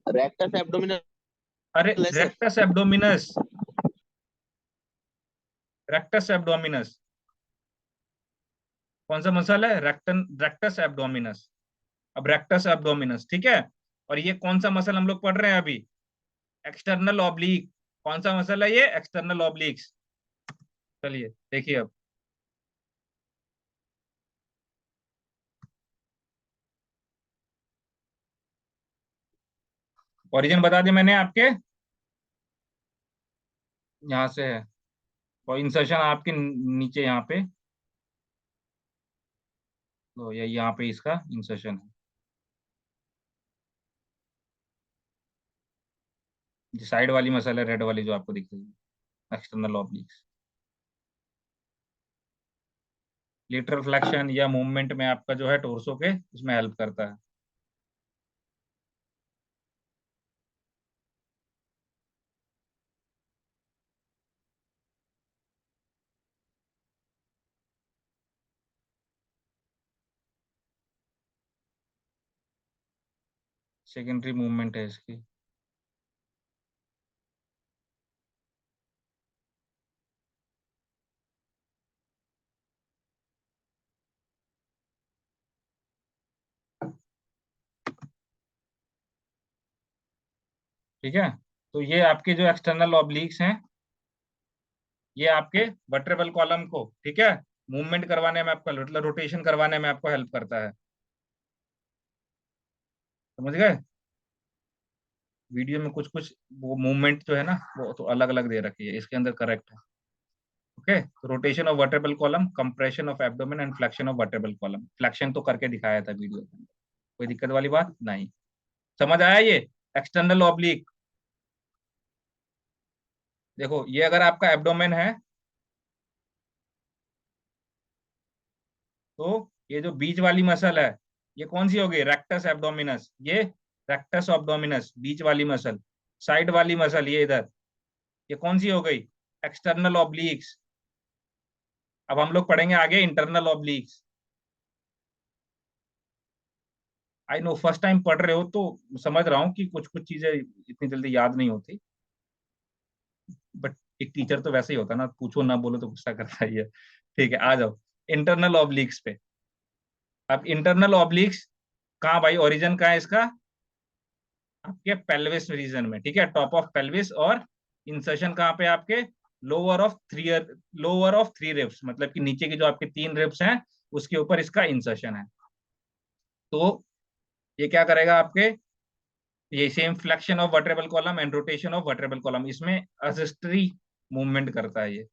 [SPEAKER 4] रेक्टस एब्डोमिनस
[SPEAKER 1] अरे
[SPEAKER 4] sir.
[SPEAKER 1] Rectus abdominis, rectus abdominis कौन सा मसल है, रेक्टस एब्डोमिनस। अब रेक्टस एब्डोमिनस, ठीक है। और ये कौन सा मसल हम लोग पढ़ रहे हैं अभी, एक्सटर्नल ऑब्लिक, कौन सा मसल है ये, एक्सटर्नल ऑब्लिक्स। चलिए देखिए अब, ओरिजिन बता दिया मैंने आपके, यहाँ से है, और इंसर्शन आपके नीचे यहाँ पे, तो ये यहाँ पे इसका इंसर्शन है, जो साइड वाली मसल है रेड वाली जो आपको दिख रही है, एक्सटर्नल ऑब्लिक्स। लेटरल फ्लेक्शन या मूवमेंट में आपका जो है टोर्सो के इसमें हेल्प करता है। सेकेंडरी मूवमेंट है इसकी। ठीक है, तो ये आपके जो एक्सटर्नल ऑब्लिक्स हैं, ये आपके वर्टेब्रल कॉलम को, ठीक है, मूवमेंट करवाने में आपका, मतलब रोटेशन करवाने में आपको हेल्प करता है। समझ गए? वीडियो में कुछ कुछ वो मूवमेंट जो है ना वो तो अलग अलग दे रखी है, इसके अंदर करेक्ट है। Okay, rotation of vertebral column, compression of abdomen and flexion of vertebral column. Flexion तो करके दिखाया था वीडियो के अंदर, कोई दिक्कत वाली बात नहीं। समझ आया ये एक्सटर्नल ऑब्लिक? देखो ये अगर आपका एब्डोमेन है तो ये जो बीच वाली मसल है ये कौन सी होगी? Rectus abdominis. ये रेक्टस एब्डोमिनस बीच वाली मसल। साइड वाली मसल ये इधर, ये कौन सी हो गई? एक्सटर्नल ऑब्लिक्स। अब हम लोग पढ़ेंगे आगे internal ऑब्लिक्स। I know first time पढ़ रहे हो तो समझ रहा हूँ कि कुछ कुछ चीजें इतनी जल्दी याद नहीं होती, बट एक टीचर तो वैसे ही होता है ना, पूछो ना बोलो तो गुस्सा करता ही है। ठीक है, आ जाओ इंटरनल ऑब्लिक्स पे। अब इंटरनल ऑब्लिक्स कहाँ भाई, ओरिजिन कहाँ है इसका? आपके पेल्विस रीजन में, ठीक है, टॉप ऑफ पेल्विस। और इंसर्शन कहाँ पे आपके? Lower of three, lower of three ribs, मतलब कि नीचे की जो आपके तीन रिब्स हैं उसके ऊपर इसका इंसर्शन है। तो ये क्या करेगा आपके? ये same flexion of vertebral column and rotation of vertebral column, इसमें असिस्टरी मूवमेंट करता है ये।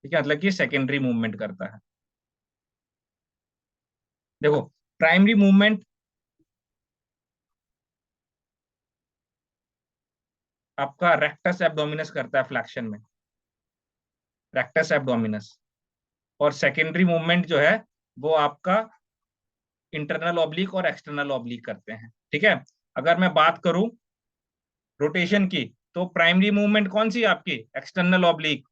[SPEAKER 1] ठीक है, मतलब कि सेकेंडरी मूवमेंट करता है। देखो प्राइमरी मूवमेंट आपका रेक्टस एब्डोमिनस करता है फ्लेक्शन में, रेक्टस एब्डोमिनस। और सेकेंडरी मूवमेंट जो है वो आपका इंटरनल ऑब्लिक और एक्सटर्नल ऑब्लिक करते हैं। ठीक है, अगर मैं बात करूं रोटेशन की तो प्राइमरी मूवमेंट कौन सी है आपकी? External oblique.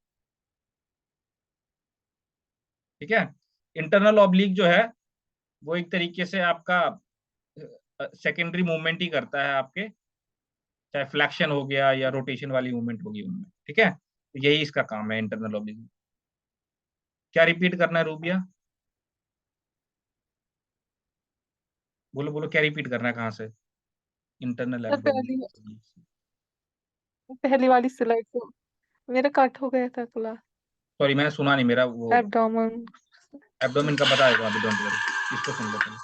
[SPEAKER 1] ठीक है, इंटरनल ऑब्लिक जो है वो एक तरीके से आपका सेकेंडरी मूवमेंट ही करता है आपके, चाहे फ्लैक्शन हो गया या रोटेशन वाली मूवमेंट होगी उनमें। ठीक है, तो यही इसका काम है इंटरनल ऑब्लिक। क्या रिपीट करना है रूबिया? बोलो बोलो, क्या रिपीट करना है, कहाँ से? इंटरनल
[SPEAKER 2] सर पहली
[SPEAKER 1] एब्डोमिनल।
[SPEAKER 2] पहली वाली स्लाइड तो मेरा कट हो गया था क्लास।
[SPEAKER 1] सॉरी मैंने सुना नहीं, मेरा वो
[SPEAKER 2] एब्डोमेन।
[SPEAKER 1] एब्डोमिन का बता देगा अभी, डोंट वरी, इसको सुन लो पहले।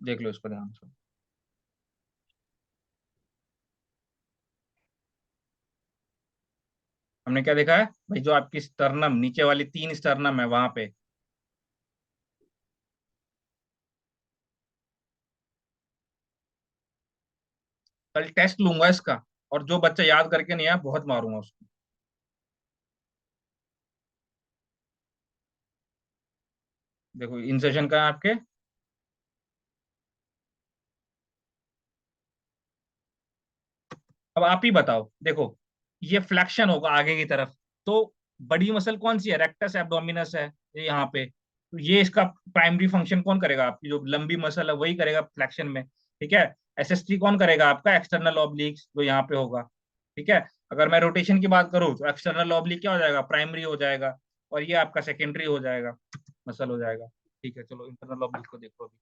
[SPEAKER 1] देख लो इसको ध्यान से। हमने क्या देखा है भाई? जो आपकी स्टर्नम, नीचे वाली तीन स्टर्नम है वहां पे, कल टेस्ट लूंगा इसका, और जो बच्चा याद करके नहीं आया बहुत मारूंगा उसको। देखो इंसर्शन का है आपके, अब आप ही बताओ। देखो ये फ्लेक्शन होगा आगे की तरफ, तो बड़ी मसल कौन सी है? रेक्टस एब्डोमिनस है ये यहाँ पे। तो ये इसका प्राइमरी फंक्शन कौन करेगा? आपकी जो लंबी मसल है वही करेगा फ्लेक्शन में। ठीक है, एसएसटी कौन करेगा? आपका एक्सटर्नल ऑब्लिक्स जो यहाँ पे होगा। ठीक है, अगर मैं रोटेशन की बात करूँ तो एक्सटर्नल ऑब्लिक क्या हो जाएगा? प्राइमरी हो जाएगा, और ये आपका सेकेंडरी हो जाएगा, मसल हो जाएगा। ठीक है, चलो इंटरनल ऑब्लिक को देखो अभी।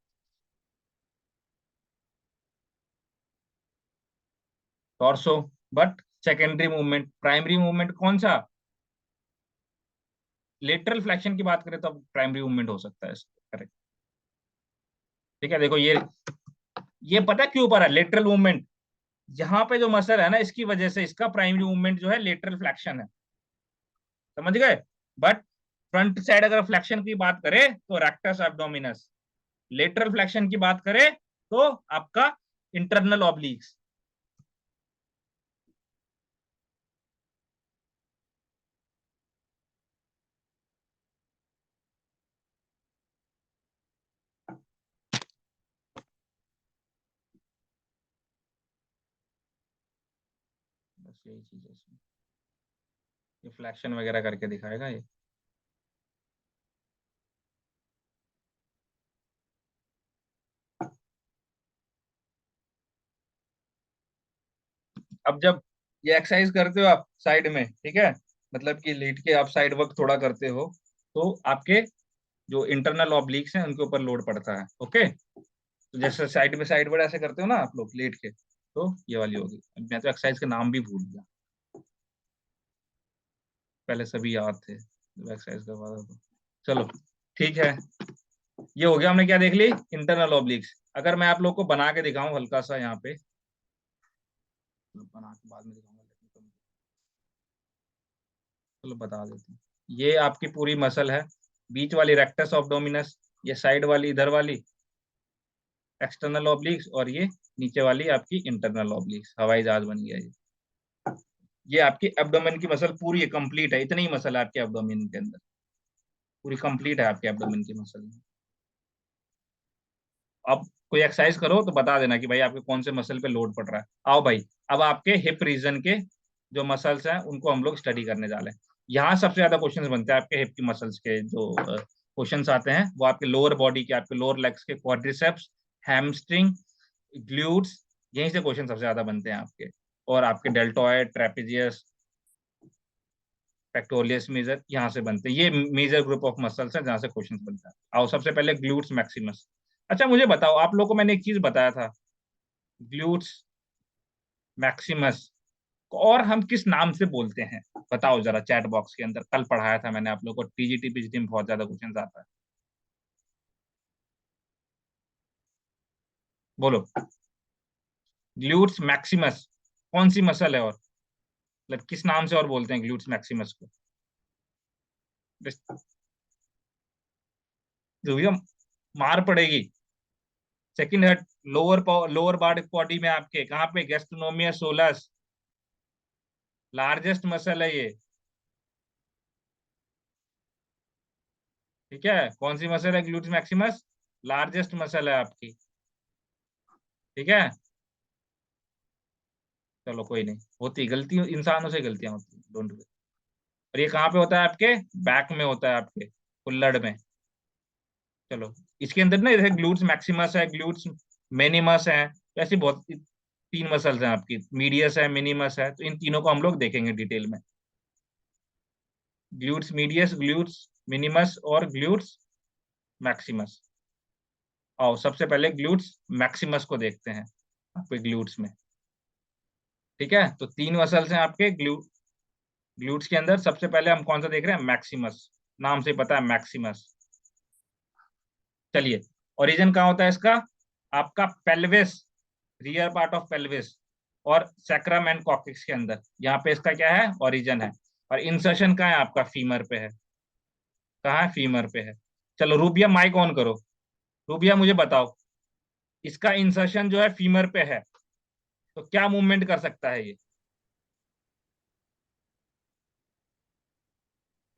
[SPEAKER 1] Torso, but secondary movement, primary movement कौन सा? लेटरल फ्लेक्शन की बात करें तो प्राइमरी मूवमेंट हो सकता है इसका, करेक्ट। ठीक है, देखो ये पता है क्यों ऊपर है लेटरल मूवमेंट? यहाँ पे जो मसल है ना इसकी वजह से इसका प्राइमरी मूवमेंट जो है लेटरल फ्लेक्शन है। समझ गए? बट फ्रंट साइड अगर फ्लेक्शन की बात करें तो रेक्टस एब्डोमिनस, लेटरल फ्लेक्शन की बात करें तो आपका इंटरनल ऑब्लिक्स। बस यही चीज है इसमें, ये फ्लैक्शन वगैरह करके दिखाएगा ये। अब जब ये एक्सरसाइज करते हो आप साइड में, ठीक है, मतलब कि लेट के आप साइड वर्क थोड़ा करते हो, तो आपके जो इंटरनल ऑब्लिक्स हैं उनके ऊपर लोड पड़ता है। ओके, तो जैसे साइड में साइड वर्ड ऐसे करते हो ना आप लोग लेट के, तो ये वाली होगी। अब मैं तो एक्सरसाइज के नाम भी भूल गया, पहले सभी याद थे जब एक्सरसाइज करवा रहा था। चलो ठीक है, ये हो गया, हमने क्या देख ली, इंटरनल ऑब्लिक्स। अगर मैं आप लोग को बना के दिखाऊं हल्का सा यहाँ पे, बना के बाद में दिखाऊंगा, चलो बता देते हैं। ये आपकी पूरी मसल है, बीच वाली रेक्टस ऑब्डोमिनस, ये साइड वाली इधर वाली एक्सटर्नल ऑब्लिक्स, और ये नीचे वाली आपकी इंटरनल ऑब्लिक्स। हवाई जहाज बन गया ये आपकी एब्डोमेन की मसल पूरी है, कंप्लीट है। इतनी ही मसल है आपके एब्डोमेन के अंदर, पूरी कंप्लीट है आपके एब्डोमेन की मसल। अब कोई एक्सरसाइज करो तो बता देना कि भाई आपके कौन से मसल पे लोड पड़ रहा है। आओ भाई, अब आपके हिप रीजन के जो मसल्स हैं उनको हम लोग स्टडी करने जा रहे हैं। यहाँ सबसे ज्यादा क्वेश्चंस बनते हैं आपके हिप की मसल्स के। जो क्वेश्चंस आते हैं वो आपके लोअर बॉडी के, आपके लोअर लेग्स के, क्वाड्रिसेप्स, हैमस्ट्रिंग, ग्लूट्स, यहीं से क्वेश्चन सबसे ज्यादा बनते हैं आपके। और आपके डेल्टॉइड, ट्रेपेजियस, पेक्टोरियस मेजर, यहाँ से बनते हैं। ये मेजर ग्रुप ऑफ मसल्स हैं जहाँ से क्वेश्चन बनता है। आओ सबसे पहले ग्लूट्स मैक्सिमस। अच्छा मुझे बताओ, आप लोगों को मैंने एक चीज बताया था, ग्लूट्स मैक्सिमस और हम किस नाम से बोलते हैं? बताओ जरा चैट बॉक्स के अंदर, कल पढ़ाया था मैंने आप लोगों को, टीजीटी पीजीटी में बहुत ज्यादा क्वेश्चन आता है। बोलो, ग्लूट्स मैक्सिमस कौन सी मसल है, और मतलब किस नाम से और बोलते हैं ग्लूट्स मैक्सिमस को? जो भी मार पड़ेगी। सेकंड हेड, लोअर बॉडी में आपके कहाँ पे, गैस्ट्रोनोमियस सोलस, लार्जेस्ट मसल है ये। ठीक है, कौन सी मसल है ग्लूट्स मैक्सिमस? लार्जेस्ट मसल है आपकी। ठीक है, चलो कोई नहीं, होती गलती, इंसानों से गलतियां होती, डोंट वरी। और ये कहाँ पे होता है आपके? बैक में होता है आपके, कुल्लड़ में। चलो, इसके अंदर ना जैसे ग्लूट्स मैक्सिमस है, ग्लूट्स मिनिमस है, तो ऐसी बहुत तीन मसल्स हैं आपकी, मीडियस है, मिनिमस है, तो इन तीनों को हम लोग देखेंगे डिटेल में। ग्लूट्स मीडियस, ग्लूट्स मिनिमस और ग्लूट्स मैक्सिमस। आओ सबसे पहले ग्लूट्स मैक्सिमस को देखते हैं आपके ग्लूट्स में। ठीक है, तो तीन मसल्स हैं आपके ग्लूट्स के अंदर। सबसे पहले हम कौन सा देख रहे हैं? मैक्सिमस, नाम से पता है मैक्सिमस। चलिए, ओरिजिन कहाँ होता है इसका? आपका pelvis, rear part of pelvis और सैक्रम एंड कॉक्सिक्स के अंदर, यहाँ पे इसका क्या है? ओरिजिन है। और इंसर्शन कहाँ है आपका? फीमर पे है। कहाँ है? फीमर पे है। चलो रूबिया, माइक ऑन करो। रूबिया मुझे बताओ, इसका इंसर्शन जो है फीमर पे है, तो क्या मूवमेंट कर सकता है ये?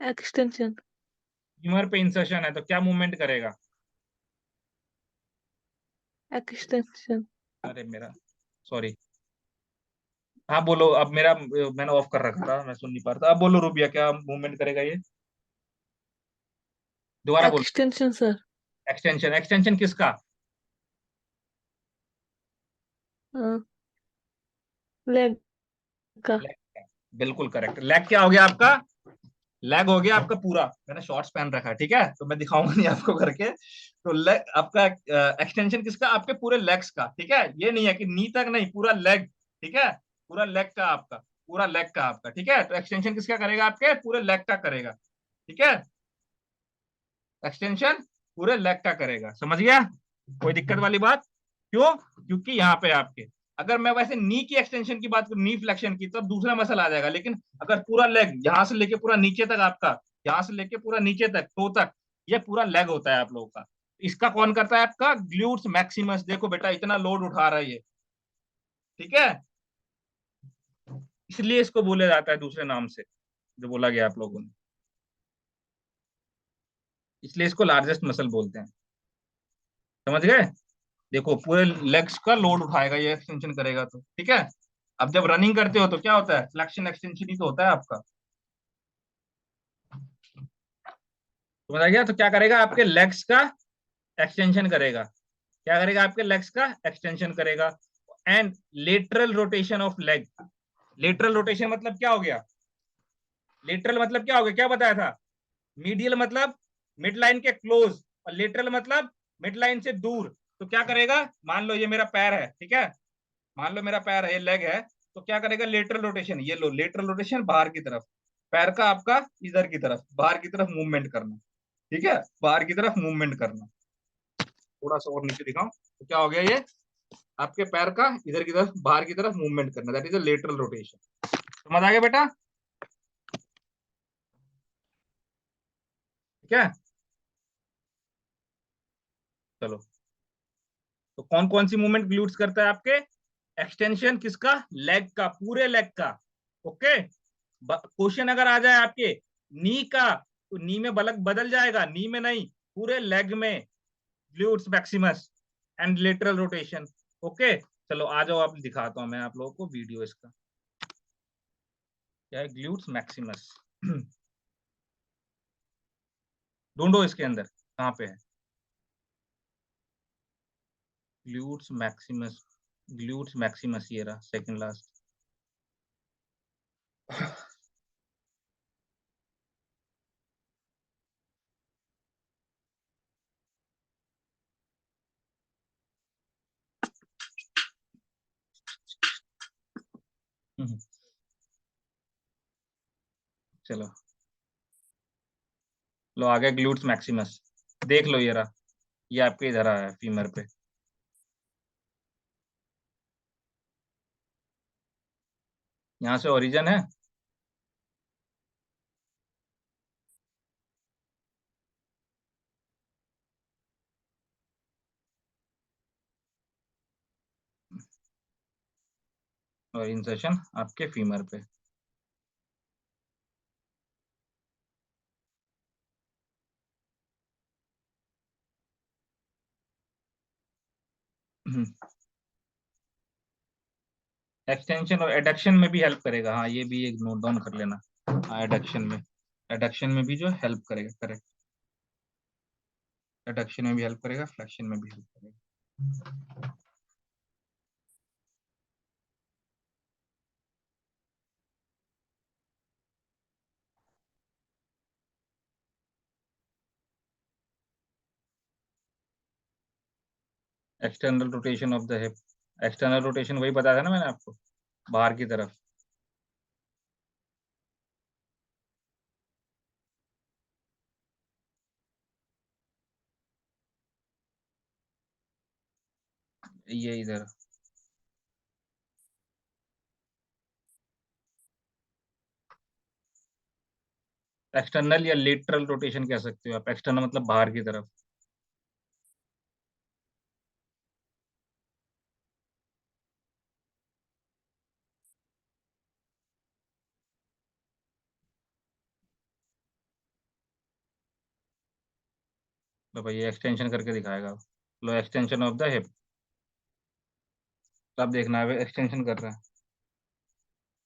[SPEAKER 2] एक्सटेंशन।
[SPEAKER 1] फीमर पे इंसर्शन है तो क्या मूवमेंट करेगा?
[SPEAKER 2] एक्सटेंशन।
[SPEAKER 1] अरे मेरा, सॉरी। हाँ बोलो, अब मेरा मैंने ऑफ कर रखा था, मैं सुन नहीं पा रहा था। अब बोलो रूबिया, क्या मूवमेंट करेगा ये? दोबारा बोलो।
[SPEAKER 2] Extension sir.
[SPEAKER 1] एक्सटेंशन, एक्सटेंशन किसका?
[SPEAKER 2] लेग का।
[SPEAKER 1] लेग का, बिल्कुल करेक्ट। लेग क्या हो गया आपका? लेग हो गया आपका पूरा। मैंने शॉर्ट्स पहन रखा है, ठीक है, तो मैं दिखाऊंगा नहीं आपको करके। तो लेग आपका, एक्सटेंशन किसका? आपके पूरे लेग्स का। ठीक है, ये नहीं है कि नी तक, नहीं, पूरा लेग। ठीक है, पूरा लेग का आपका, पूरा लेग का आपका। ठीक है, तो एक्सटेंशन किसका करेगा? आपके पूरे लेग का करेगा। ठीक है, एक्सटेंशन पूरे लेग का करेगा। समझ गया? कोई दिक्कत वाली बात? क्यों? क्योंकि यहाँ पे आपके, अगर मैं वैसे नी की एक्सटेंशन की बात करूं, नी फ्लेक्शन की, तब दूसरा मसल आ जाएगा। लेकिन अगर पूरा लेग यहाँ से लेके पूरा नीचे तक आपका, यहाँ से लेके पूरा नीचे तक, टो तक, ये पूरा लेग होता है आप लोगों का। इसका कौन करता है? आपका ग्लूट्स मैक्सिमस। देखो बेटा इतना लोड उठा रहा है ये, ठीक है, इसलिए इसको बोला जाता है दूसरे नाम से जो बोला गया आप लोगों ने, इसलिए इसको लार्जेस्ट मसल बोलते हैं। समझ गए? देखो पूरे लेग्स का लोड उठाएगा ये, एक्सटेंशन करेगा तो, ठीक है। अब जब रनिंग करते हो तो क्या होता है? फ्लेक्शन एक्सटेंशन ही तो होता है आपका। समझ आ गया? तो क्या करेगा? आपके लेग्स का एक्सटेंशन करेगा। क्या करेगा? आपके लेग्स का एक्सटेंशन करेगा। And lateral rotation of leg. Lateral rotation मतलब क्या हो गया? लेटरल मतलब क्या हो गया? क्या बताया था? मीडियल मतलब मिड लाइन के क्लोज, और लेटरल मतलब मिड लाइन से दूर। तो क्या करेगा? मान लो ये मेरा पैर है, ठीक है, मान लो मेरा पैर है, ये लेग है, तो क्या करेगा? लेटरल रोटेशन, ये लो लेटरल रोटेशन बाहर की तरफ, पैर का आपका इधर की तरफ, बाहर की तरफ मूवमेंट करना, ठीक है, बाहर की तरफ मूवमेंट करना। थोड़ा सा और नीचे दिखाऊं तो क्या हो गया? ये आपके पैर का इधर की तरफ, बाहर की तरफ मूवमेंट करना, that is a lateral rotation. समझ आ गया बेटा? ठीक है, चलो। तो कौन कौन सी मूवमेंट ग्लूट्स करता है आपके? एक्सटेंशन किसका? लेग का, पूरे लेग का। ओके, क्वेश्चन अगर आ जाए आपके नी का, तो नी में बलक बदल जाएगा, नी में नहीं, पूरे लेग में glutes Maximus and lateral rotation. Okay, चलो आ जाओ, आप दिखाता हूं मैं आप लोगों को वीडियो इसका। क्या है ग्लूट्स मैक्सिमस? ढूंढो इसके अंदर कहां पे है ग्लूट्स मैक्सिमस। ग्लूट्स मैक्सिमस ये रहा, सेकंड लास्ट। चलो लो, आ गया ग्लूट्स मैक्सिमस। देख लो ये रहा, ये आपके इधर आया है फीमर पे। यहाँ से ओरिजिन है, और इंसर्शन आपके फीमर पे। एक्सटेंशन और एडक्शन में भी हेल्प करेगा। हाँ, ये भी एक नोट डाउन कर लेना। हाँ, एडक्शन में, एडक्शन में भी जो हेल्प करेगा, करेक्ट। एडक्शन में भी हेल्प करेगा, फ्लेक्शन में भी हेल्प करेगा। External rotation of the hip. External rotation वही बताया था ना मैंने आपको, बाहर की तरफ। ये इधर एक्सटर्नल या लेटरल रोटेशन कह सकते हो आप। एक्सटर्नल मतलब बाहर की तरफ। लो भाई, ये एक्सटेंशन करके दिखाएगा। लो, एक्सटेंशन ऑफ द हिप। अब देखना है एक्सटेंशन कर रहा है,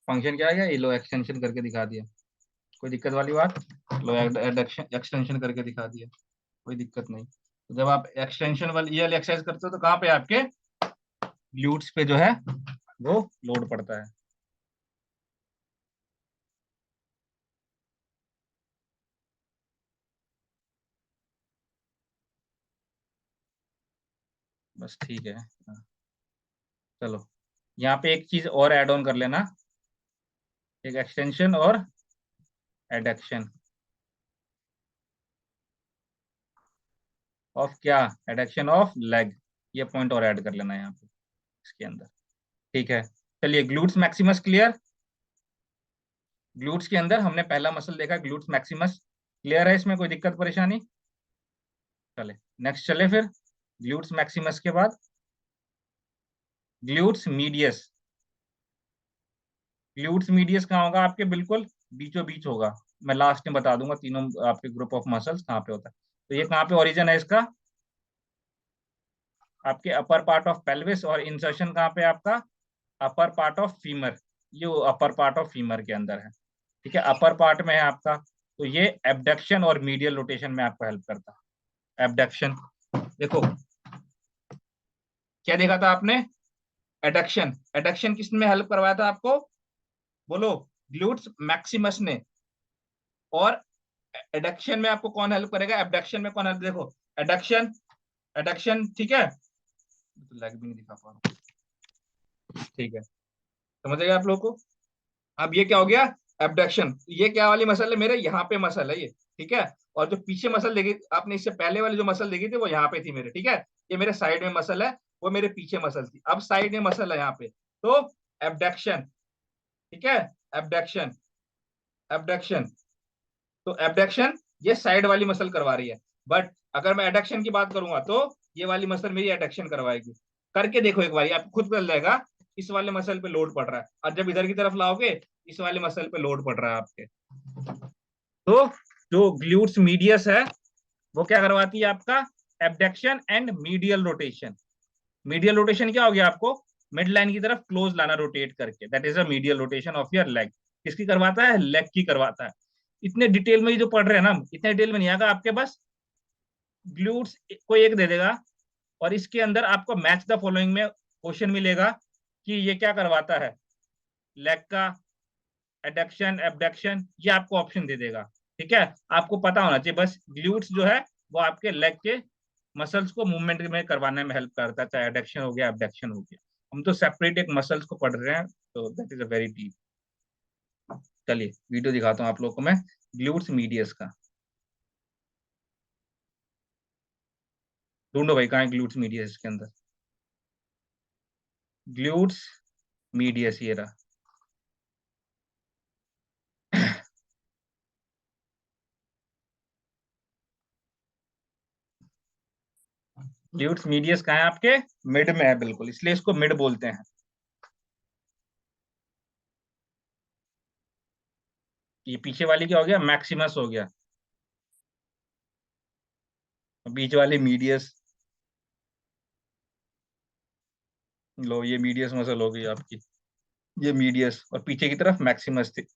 [SPEAKER 1] फंक्शन क्या है? ये लो, एक्सटेंशन करके दिखा दिया। कोई दिक्कत वाली बात? लो, एक्सटेंशन करके दिखा दिया, कोई दिक्कत नहीं। तो जब आप एक्सटेंशन वाली ये वाली एक्सरसाइज करते हो तो कहाँ पे आपके ग्लूट्स पे जो है वो लोड पड़ता है। बस ठीक है। हाँ, चलो, यहाँ पे एक चीज और ऐड ऑन कर लेना, एक एक्सटेंशन और एडक्शन ऑफ क्या? Adduction of leg. ये पॉइंट और ऐड कर लेना यहाँ पे इसके अंदर, ठीक है। चलिए, ग्लूट्स मैक्सिमस क्लियर। ग्लूट्स के अंदर हमने पहला मसल देखा, ग्लूट्स मैक्सिमस। क्लियर है? इसमें कोई दिक्कत परेशानी? चले नेक्स्ट चले फिर ग्लूट्स मैक्सिमस के बाद ग्लूट्स मीडियस। ग्लूट्स मीडियस कहाँ होगा आपके, बिल्कुल बीचों बीच होगा। मैं लास्ट में बता दूंगा तीनों आपके ग्रुप ऑफ मसल्स कहाँ पे होता है। तो ये कहाँ पे ओरिजिन है इसका, आपके अपर पार्ट ऑफ पेल्विस, और इंसर्शन कहाँ पे आपका, अपर पार्ट ऑफ फीमर। ये अपर पार्ट ऑफ फीमर के अंदर है, ठीक है, अपर पार्ट में है आपका। तो ये एबडक्शन और मीडियल रोटेशन में आपको हेल्प करता है। एबडक्शन देखो क्या देखा था आपने, एडक्शन। एडक्शन किसने हेल्प करवाया था आपको, बोलो, ग्लूट्स मैक्सिमस ने। और एडक्शन में आपको कौन हेल्प करेगा, एबडक्शन में कौन हेल्प, देखो एडक्शन, एडक्शन, ठीक है, तो लेग भी नहीं दिखा पा रहा हूं, ठीक है, समझ गए आप लोग को। अब ये क्या हो गया, एबडक्शन। ये क्या वाली मसल है मेरे, यहाँ पे मसल है ये, ठीक है। और जो पीछे मसल देखी आपने, इससे पहले वाली जो मसल देखी थी वो यहाँ पे थी मेरे, ठीक है। ये मेरे साइड में मसल है, वो मेरे पीछे मसल थी, अब साइड में मसल है यहाँ पे। तो एबडक्शन, ठीक है, एबडक्शन, एबडक्शन। तो एबडक्शन ये साइड वाली मसल करवा रही है, बट अगर मैं एडक्शन की बात करूंगा तो ये वाली मसल मेरी एडक्शन करवाएगी। करके देखो एक बार, आपको खुद पता लगेगा इस वाले मसल पे लोड पड़ रहा है, और जब इधर की तरफ लाओगे इस वाले मसल पे लोड पड़ रहा है आपके। तो जो ग्लूट्स मीडियस है वो क्या करवाती है आपका, abduction and medial rotation. Medial rotation क्या हो गया, आपको मिड लाइन की तरफ क्लोज लाना रोटेट करके, that is a medial rotation of your leg. किसकी करवाता है, लेग की करवाता है। इतने डिटेल में ये जो पढ़ रहे हैं ना, इतने डिटेल में नहीं आएगा आपके, बस ग्लूट्स को एक दे देगा, और इसके अंदर आपको मैच द फॉलोइंग में क्वेश्चन मिलेगा कि ये क्या करवाता है, लेग का, एडक्शन, एबडक्शन, ये आपको ऑप्शन दे देगा, ठीक है। आपको पता होना चाहिए बस, ग्लूट्स जो है वो आपके लेग के मसल्स को मूवमेंट में करवाने में हेल्प करता है, चाहे एडक्शन हो गया, एबडक्शन हो गया। हम तो सेपरेट एक मसल्स को पढ़ रहे हैं, तो that is a very deep. चलिए वीडियो दिखाता हूँ आप लोगों को मैं ग्लूट्स मीडियस का। ढूंढो भाई कहाँ है ग्लूट्स मीडियस के अंदर, ग्लूट्स मीडियस ये रहा। ग्लूट्स मीडियस कहाँ है आपके, मिड में है बिल्कुल, इसलिए इसको मिड बोलते हैं। ये पीछे वाली क्या हो गया, मैक्सिमस हो गया, बीच वाली मीडियस। लो ये मीडियस मसल हो गई आपकी, ये मीडियस, और पीछे की तरफ मैक्सिमस थी।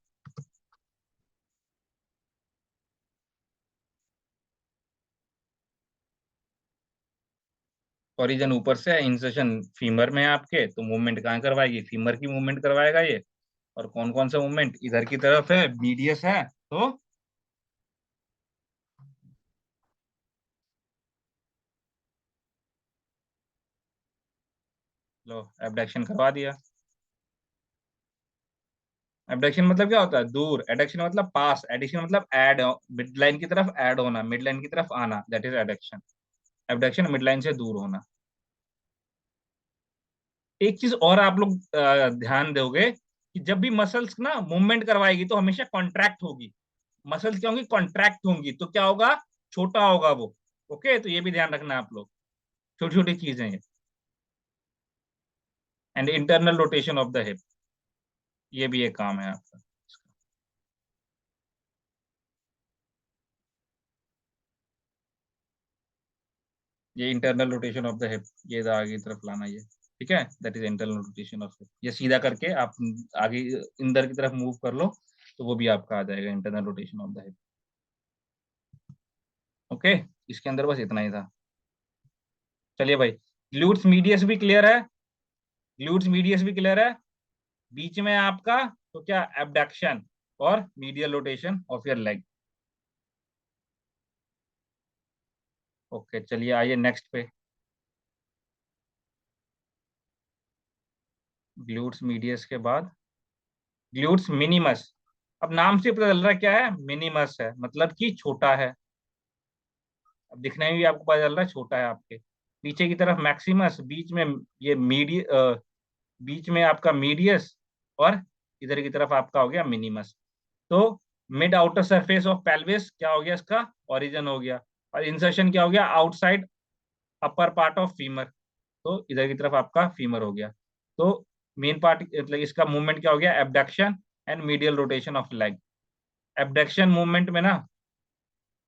[SPEAKER 1] ओरिजिन ऊपर से है, इंसर्शन फीमर में है आपके, तो मूवमेंट कहाँ करवाएगी, फीमर की मूवमेंट करवाएगा ये। और कौन कौन सा मूवमेंट इधर की तरफ है, मीडियस है, तो लो एबडक्शन करवा दिया। एबडक्शन मतलब क्या होता है, दूर, एडक्शन मतलब पास, एडिशन मतलब ऐड, मिड लाइन की तरफ ऐड होना, मिड लाइन की तरफ आना, that is adduction. Abduction mid line से दूर होना। एक चीज और आप लोग ध्यान दोगे कि जब भी मसल्स ना मूवमेंट करवाएगी तो हमेशा कॉन्ट्रैक्ट होगी। मसल्स क्या होंगी, कॉन्ट्रैक्ट होंगी, तो क्या होगा, छोटा होगा वो। ओके, तो ये भी ध्यान रखना आप लोग, छोटी छोटी चीजें ये। And internal rotation of the hip, ये भी एक काम है आपका। ये internal rotation of the hip, ये आगे की तरफ लाना ये, ठीक है, that is internal rotation of hip. ये सीधा करके आप आगे अंदर की तरफ मूव कर लो, तो वो भी आपका आ जाएगा internal rotation of the hip. Okay, इसके अंदर बस इतना ही था। चलिए भाई, ग्लूट्स मीडियस भी क्लियर है, ग्लूट्स मीडियस भी क्लियर है। बीच में आपका तो क्या, एबडक्शन और medial rotation of your leg. Okay चलिए आइए नेक्स्ट पे, ग्लूट्स मीडियस के बाद ग्लूट्स मिनिमस। अब नाम से पता चल रहा है क्या है, मिनिमस है, मतलब कि छोटा है। अब दिखने में भी आपको पता चल रहा है छोटा है आपके। पीछे की तरफ मैक्सिमस, बीच में ये बीच में आपका मीडियस, और इधर की तरफ आपका हो गया मिनिमस। तो mid outer surface of pelvis क्या हो गया, इसका ओरिजिन हो गया। और इंसर्शन क्या हो गया, outside upper part of femur, तो इधर की तरफ आपका फीमर हो गया। तो मेन पार्ट मतलब इसका मूवमेंट क्या हो गया, abduction and medial rotation of leg. Abduction movement में ना,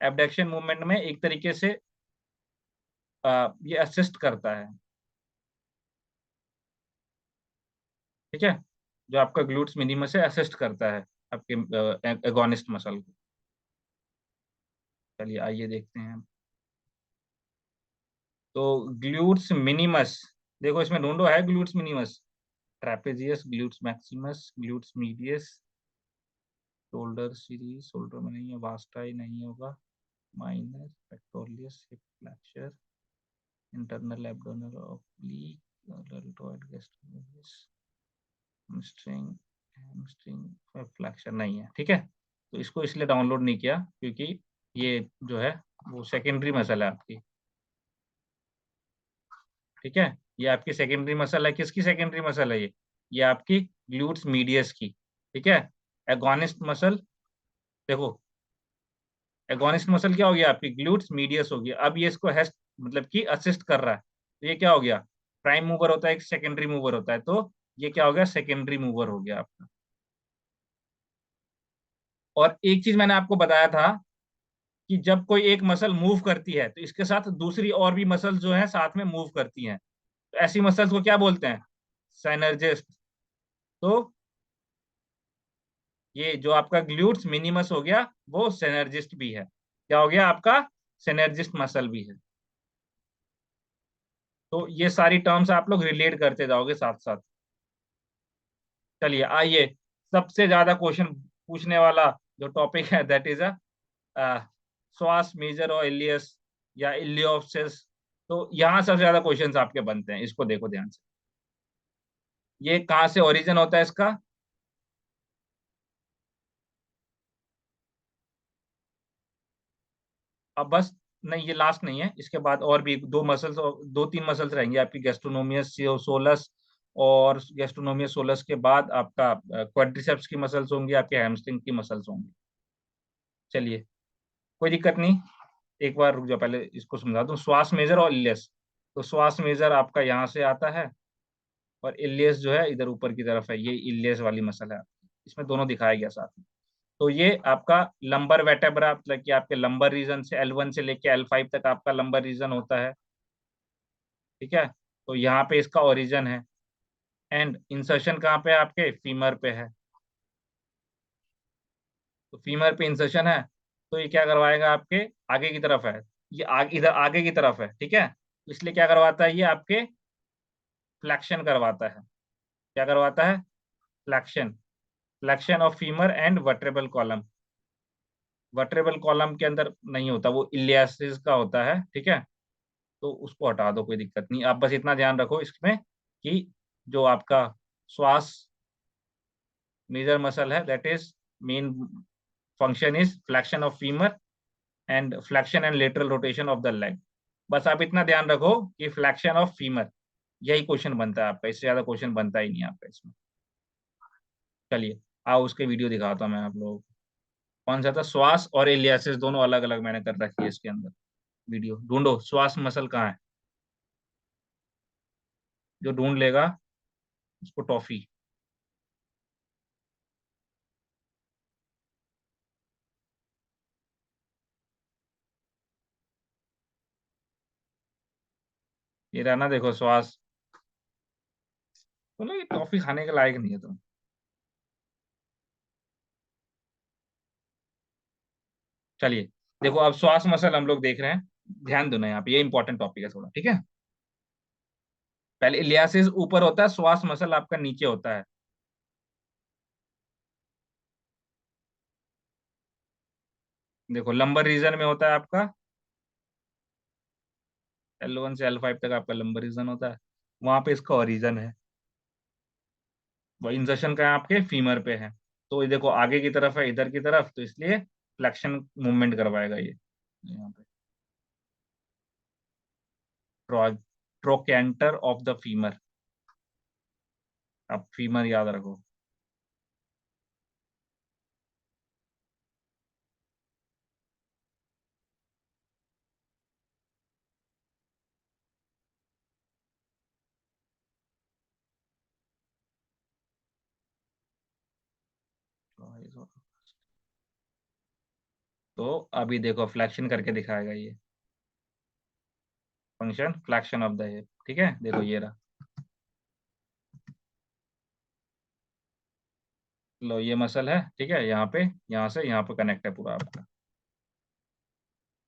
[SPEAKER 1] एबडक्शन मूवमेंट में एक तरीके से ये असिस्ट करता है, ठीक है, जो आपका ग्लूट्स मिनिमस है असिस्ट करता है आपके एगोनिस्ट मसल को। चलिए आइए देखते हैं। तो ग्लूट्स मिनिमस, देखो इसमें ढूंढो है glutes minimus, trapezius, glutes maximus, glutes medius, shoulder series, shoulder में नहीं है, वास्टा ही नहीं होगा, minor, pectoralis, hip flexor, internal abdominal oblique, deltoid gastrocnemius, hamstring, hamstring flexor नहीं है, ठीक है। तो इसको इसलिए डाउनलोड नहीं किया क्योंकि ये जो है वो सेकेंडरी मसल है आपकी, ठीक है। ये आपकी सेकेंडरी मसल है, किसकी सेकेंडरी मसल है ये आपकी ग्लूट्स मीडियस की, ठीक है। एगोनिस्ट मसल, देखो एगोनिस्ट मसल क्या हो गया आपकी, ग्लूट्स मीडियस हो गया। अब ये इसको हेस्ट मतलब कि असिस्ट कर रहा है, तो ये क्या हो गया, प्राइम मूवर होता है, एक सेकेंडरी मूवर होता है, तो ये क्या हो गया, सेकेंडरी मूवर हो गया आपका। और एक चीज मैंने आपको बताया था कि जब कोई एक मसल मूव करती है तो इसके साथ दूसरी और भी मसल जो है साथ में मूव करती हैं, तो ऐसी मसल्स को क्या बोलते हैं, साइनर्जिस्ट। तो ये जो आपका ग्लूट्स मिनिमस हो गया वो सिनर्जिस्ट भी है, क्या हो गया आपका, सिनर्जिस्ट मसल भी है। तो ये सारी टर्म्स आप लोग रिलेट करते जाओगे साथ साथ। चलिए आइए, सबसे ज्यादा क्वेश्चन पूछने वाला जो टॉपिक है दैट इज श्वास मेजर और इलियस या इलियोप्सिस। तो यहाँ सबसे ज्यादा क्वेश्चंस आपके बनते हैं, इसको देखो ध्यान से। ये कहाँ से ओरिजिन होता है इसका, अब बस नहीं ये लास्ट नहीं है, इसके बाद और भी दो मसल्स, दो तीन मसल्स रहेंगे आपकी, गैस्ट्रोनोमियस सोलस, और गैस्ट्रोनोमियस सोलस के बाद आपका क्वाड्रिसेप्स की मसल्स होंगी, आपके हैमस्ट्रिंग की मसल्स होंगी। चलिए कोई दिक्कत नहीं, एक बार रुक जाओ, पहले इसको समझा दूं, श्वास मेजर और इलियस। तो श्वास मेजर आपका यहाँ से आता है, और इलियस जो है इधर ऊपर की तरफ है, ये इलियस वाली मसल है आपकी, इसमें दोनों दिखाया गया साथ में। तो ये आपका लंबर वेटेब्रा, मतलब कि आपके लंबर रीजन से L1 से लेके L5 तक आपका लंबर रीजन होता है, ठीक है। तो यहाँ पे इसका ओरिजिन है, एंड इंसर्शन कहाँ पे है, आपके फीमर पे है। तो फीमर पे इंसर्शन है, तो ये क्या करवाएगा, आपके आगे की तरफ है, ये इधर आगे की तरफ है, ठीक है। तो इसलिए क्या करवाता है, ये आपके फ्लैक्शन करवाता है, क्या करवाता है, flexion, flexion of femur and vertebral column. Vertebral column के अंदर नहीं होता, वो इलियासिस का होता है, ठीक है। तो उसको हटा दो, कोई दिक्कत नहीं, आप बस इतना ध्यान रखो इसमें कि जो आपका श्वास मेजर मसल है that is main function is flexion of femur and flexion and lateral rotation of the leg. बस आप इतना ध्यान रखो कि फ्लैक्शन ऑफ फीमर, यही क्वेश्चन बनता है आपका, इससे ज्यादा क्वेश्चन बनता ही नहीं आपका इसमें। चलिए आओ उसके वीडियो दिखाता हूँ मैं आप लोगों को। कौन सा था, श्वास और इलियासिस दोनों अलग अलग मैंने कर रखी है इसके अंदर। वीडियो ढूंढो, श्वास मसल कहाँ है, जो ढूंढ लेगा उसको टॉफी। ये रहना, देखो श्वास, बोलो ये टॉफी खाने के लायक नहीं है तुम। चलिए देखो, अब श्वास मसल हम लोग देख रहे हैं, ध्यान दो ना यहाँ पे, ये इंपॉर्टेंट टॉपिक है थोड़ा, ठीक है। पहले इलियासिस ऊपर होता है, श्वास मसल आपका नीचे होता है। देखो लंबर रीजन में होता है आपका, L1 से L5 तक आपका लंबर रीजन होता है, वहां पे इसका ओरिजिन है। वो इंसर्शन का है आपके फीमर पे है, तो ये देखो आगे की तरफ है, इधर की तरफ, तो इसलिए फ्लेक्शन मूवमेंट करवाएगा ये यहाँ पे। ट्रोकेंटर ऑफ द फीमर, आप फीमर याद रखो। तो अभी देखो फ्लैक्शन करके दिखाएगा ये function, flexion of the hip. ठीक है, देखो ये रहा, लो ये मसल है, ठीक है, यहाँ पे, यहाँ से यहाँ पे कनेक्ट है पूरा आपका।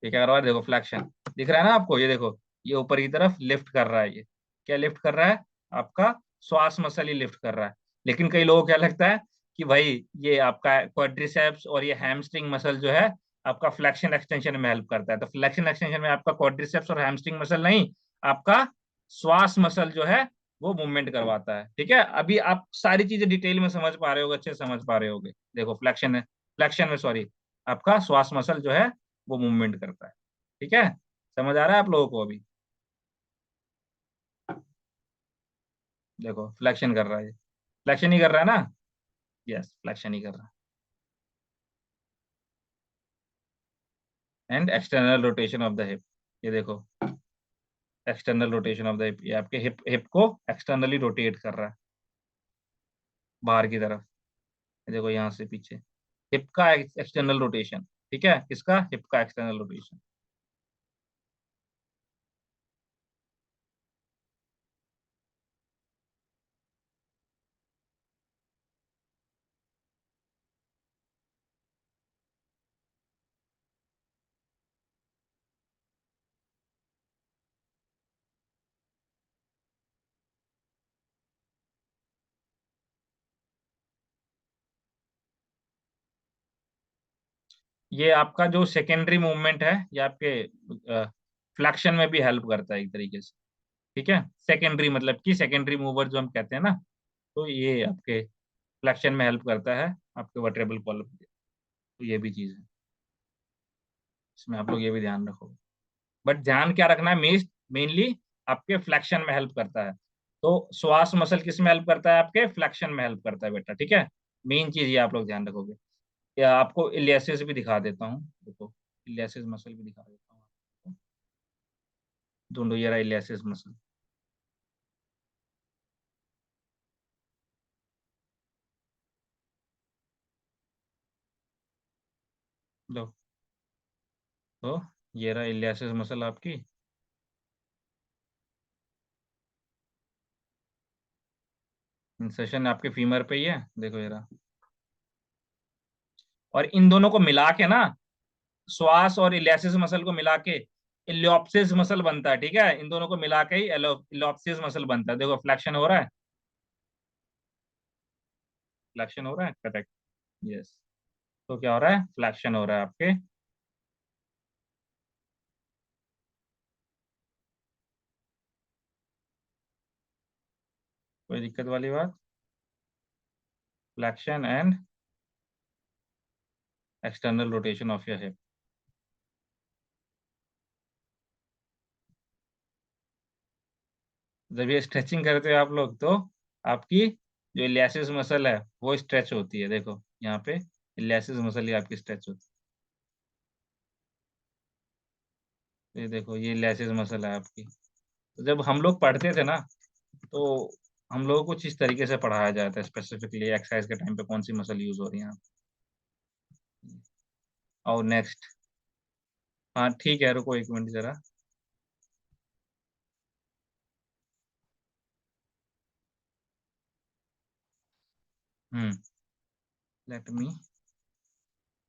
[SPEAKER 1] ये क्या कर रहा है, देखो फ्लैक्शन दिख रहा है ना आपको, ये देखो ये ऊपर की तरफ लिफ्ट कर रहा है। ये क्या लिफ्ट कर रहा है, आपका श्वास मसल ही लिफ्ट कर रहा है। लेकिन कई लोगों को क्या लगता है कि भाई ये आपका क्वाड्रिसेप्स और ये हैमस्ट्रिंग मसल जो है आपका फ्लेक्शन एक्सटेंशन में हेल्प करता है। तो फ्लेक्शन एक्सटेंशन में आपका क्वाड्रिसेप्स और हैमस्ट्रिंग मसल नहीं, आपका श्वास मसल जो है वो मूवमेंट करवाता है। ठीक है, अभी आप सारी चीजें डिटेल में समझ पा रहे होगे, अच्छे से समझ पा रहे होगे। देखो फ्लेक्शन है, फ्लेक्शन में सॉरी, आपका श्वास मसल जो है वो मूवमेंट करता है। ठीक है, समझ आ रहा है आप लोगों को अभी? देखो फ्लेक्शन कर रहा है, फ्लेक्शन ही कर रहा है ना, यस फ्लेक्शन ही कर रहा है। And external rotation of the hip, ये देखो external rotation of the hip, ये आपके हिप हिप को एक्सटर्नली रोटेट कर रहा है बाहर की तरफ। ये देखो यहाँ से पीछे हिप का एक्सटर्नल रोटेशन। ठीक है, किसका, हिप का एक्सटर्नल रोटेशन। ये आपका जो सेकेंडरी मूवमेंट है ये आपके फ्लैक्शन में भी हेल्प करता है एक तरीके से। ठीक है, सेकेंडरी मतलब कि सेकेंडरी मूवर जो हम कहते हैं ना, तो ये आपके फ्लेक्शन में हेल्प करता है आपके वर्टेब्रल कॉलम के। तो ये भी चीज है, इसमें आप लोग ये भी ध्यान रखोगे। बट ध्यान क्या रखना है, मेनली आपके फ्लेक्शन में हेल्प करता है। तो श्वास मसल किस में हेल्प करता है, आपके फ्लेक्शन में हेल्प करता है बेटा। ठीक है, मेन चीज ये आप लोग ध्यान रखोगे। या आपको इलियासिस भी दिखा देता हूँ, देखो इलियासिस मसल भी दिखा देता हूँ आपको। ढूंढो ये रहा इलियासिस मसल। लो, तो ये रहा इलियासिस मसल आपकी। इंसर्शन आपके फीमर पे ही है, देखो ये रहा। और इन दोनों को मिला के ना, श्वास और इलियासिस मसल को मिला के इलियोप्सिस मसल बनता है। ठीक है, इन दोनों को मिला के ही इलियोप्सिस मसल बनता है। देखो फ्लेक्शन हो रहा है, फ्लेक्शन हो रहा है, करेक्ट, यस। तो क्या हो रहा है, फ्लेक्शन हो रहा है आपके। कोई दिक्कत वाली बात, flexion and external rotation of your hip. जब ये स्ट्रेचिंग करते हो आप लोग, तो आपकी जो इलियासिस मसल है वो स्ट्रेच होती है। देखो यहाँ पे इलियासिस मसल ही आपकी स्ट्रेच होती है। ये देखो ये इलियासिस मसल है आपकी। तो जब हम लोग पढ़ते थे ना, तो हम लोगों को कुछ इस तरीके से पढ़ाया जाता है, स्पेसिफिकली एक्सरसाइज के टाइम पे कौन सी मसल यूज हो रही है। और नेक्स्ट, हाँ ठीक है, रुको एक मिनट जरा। Let me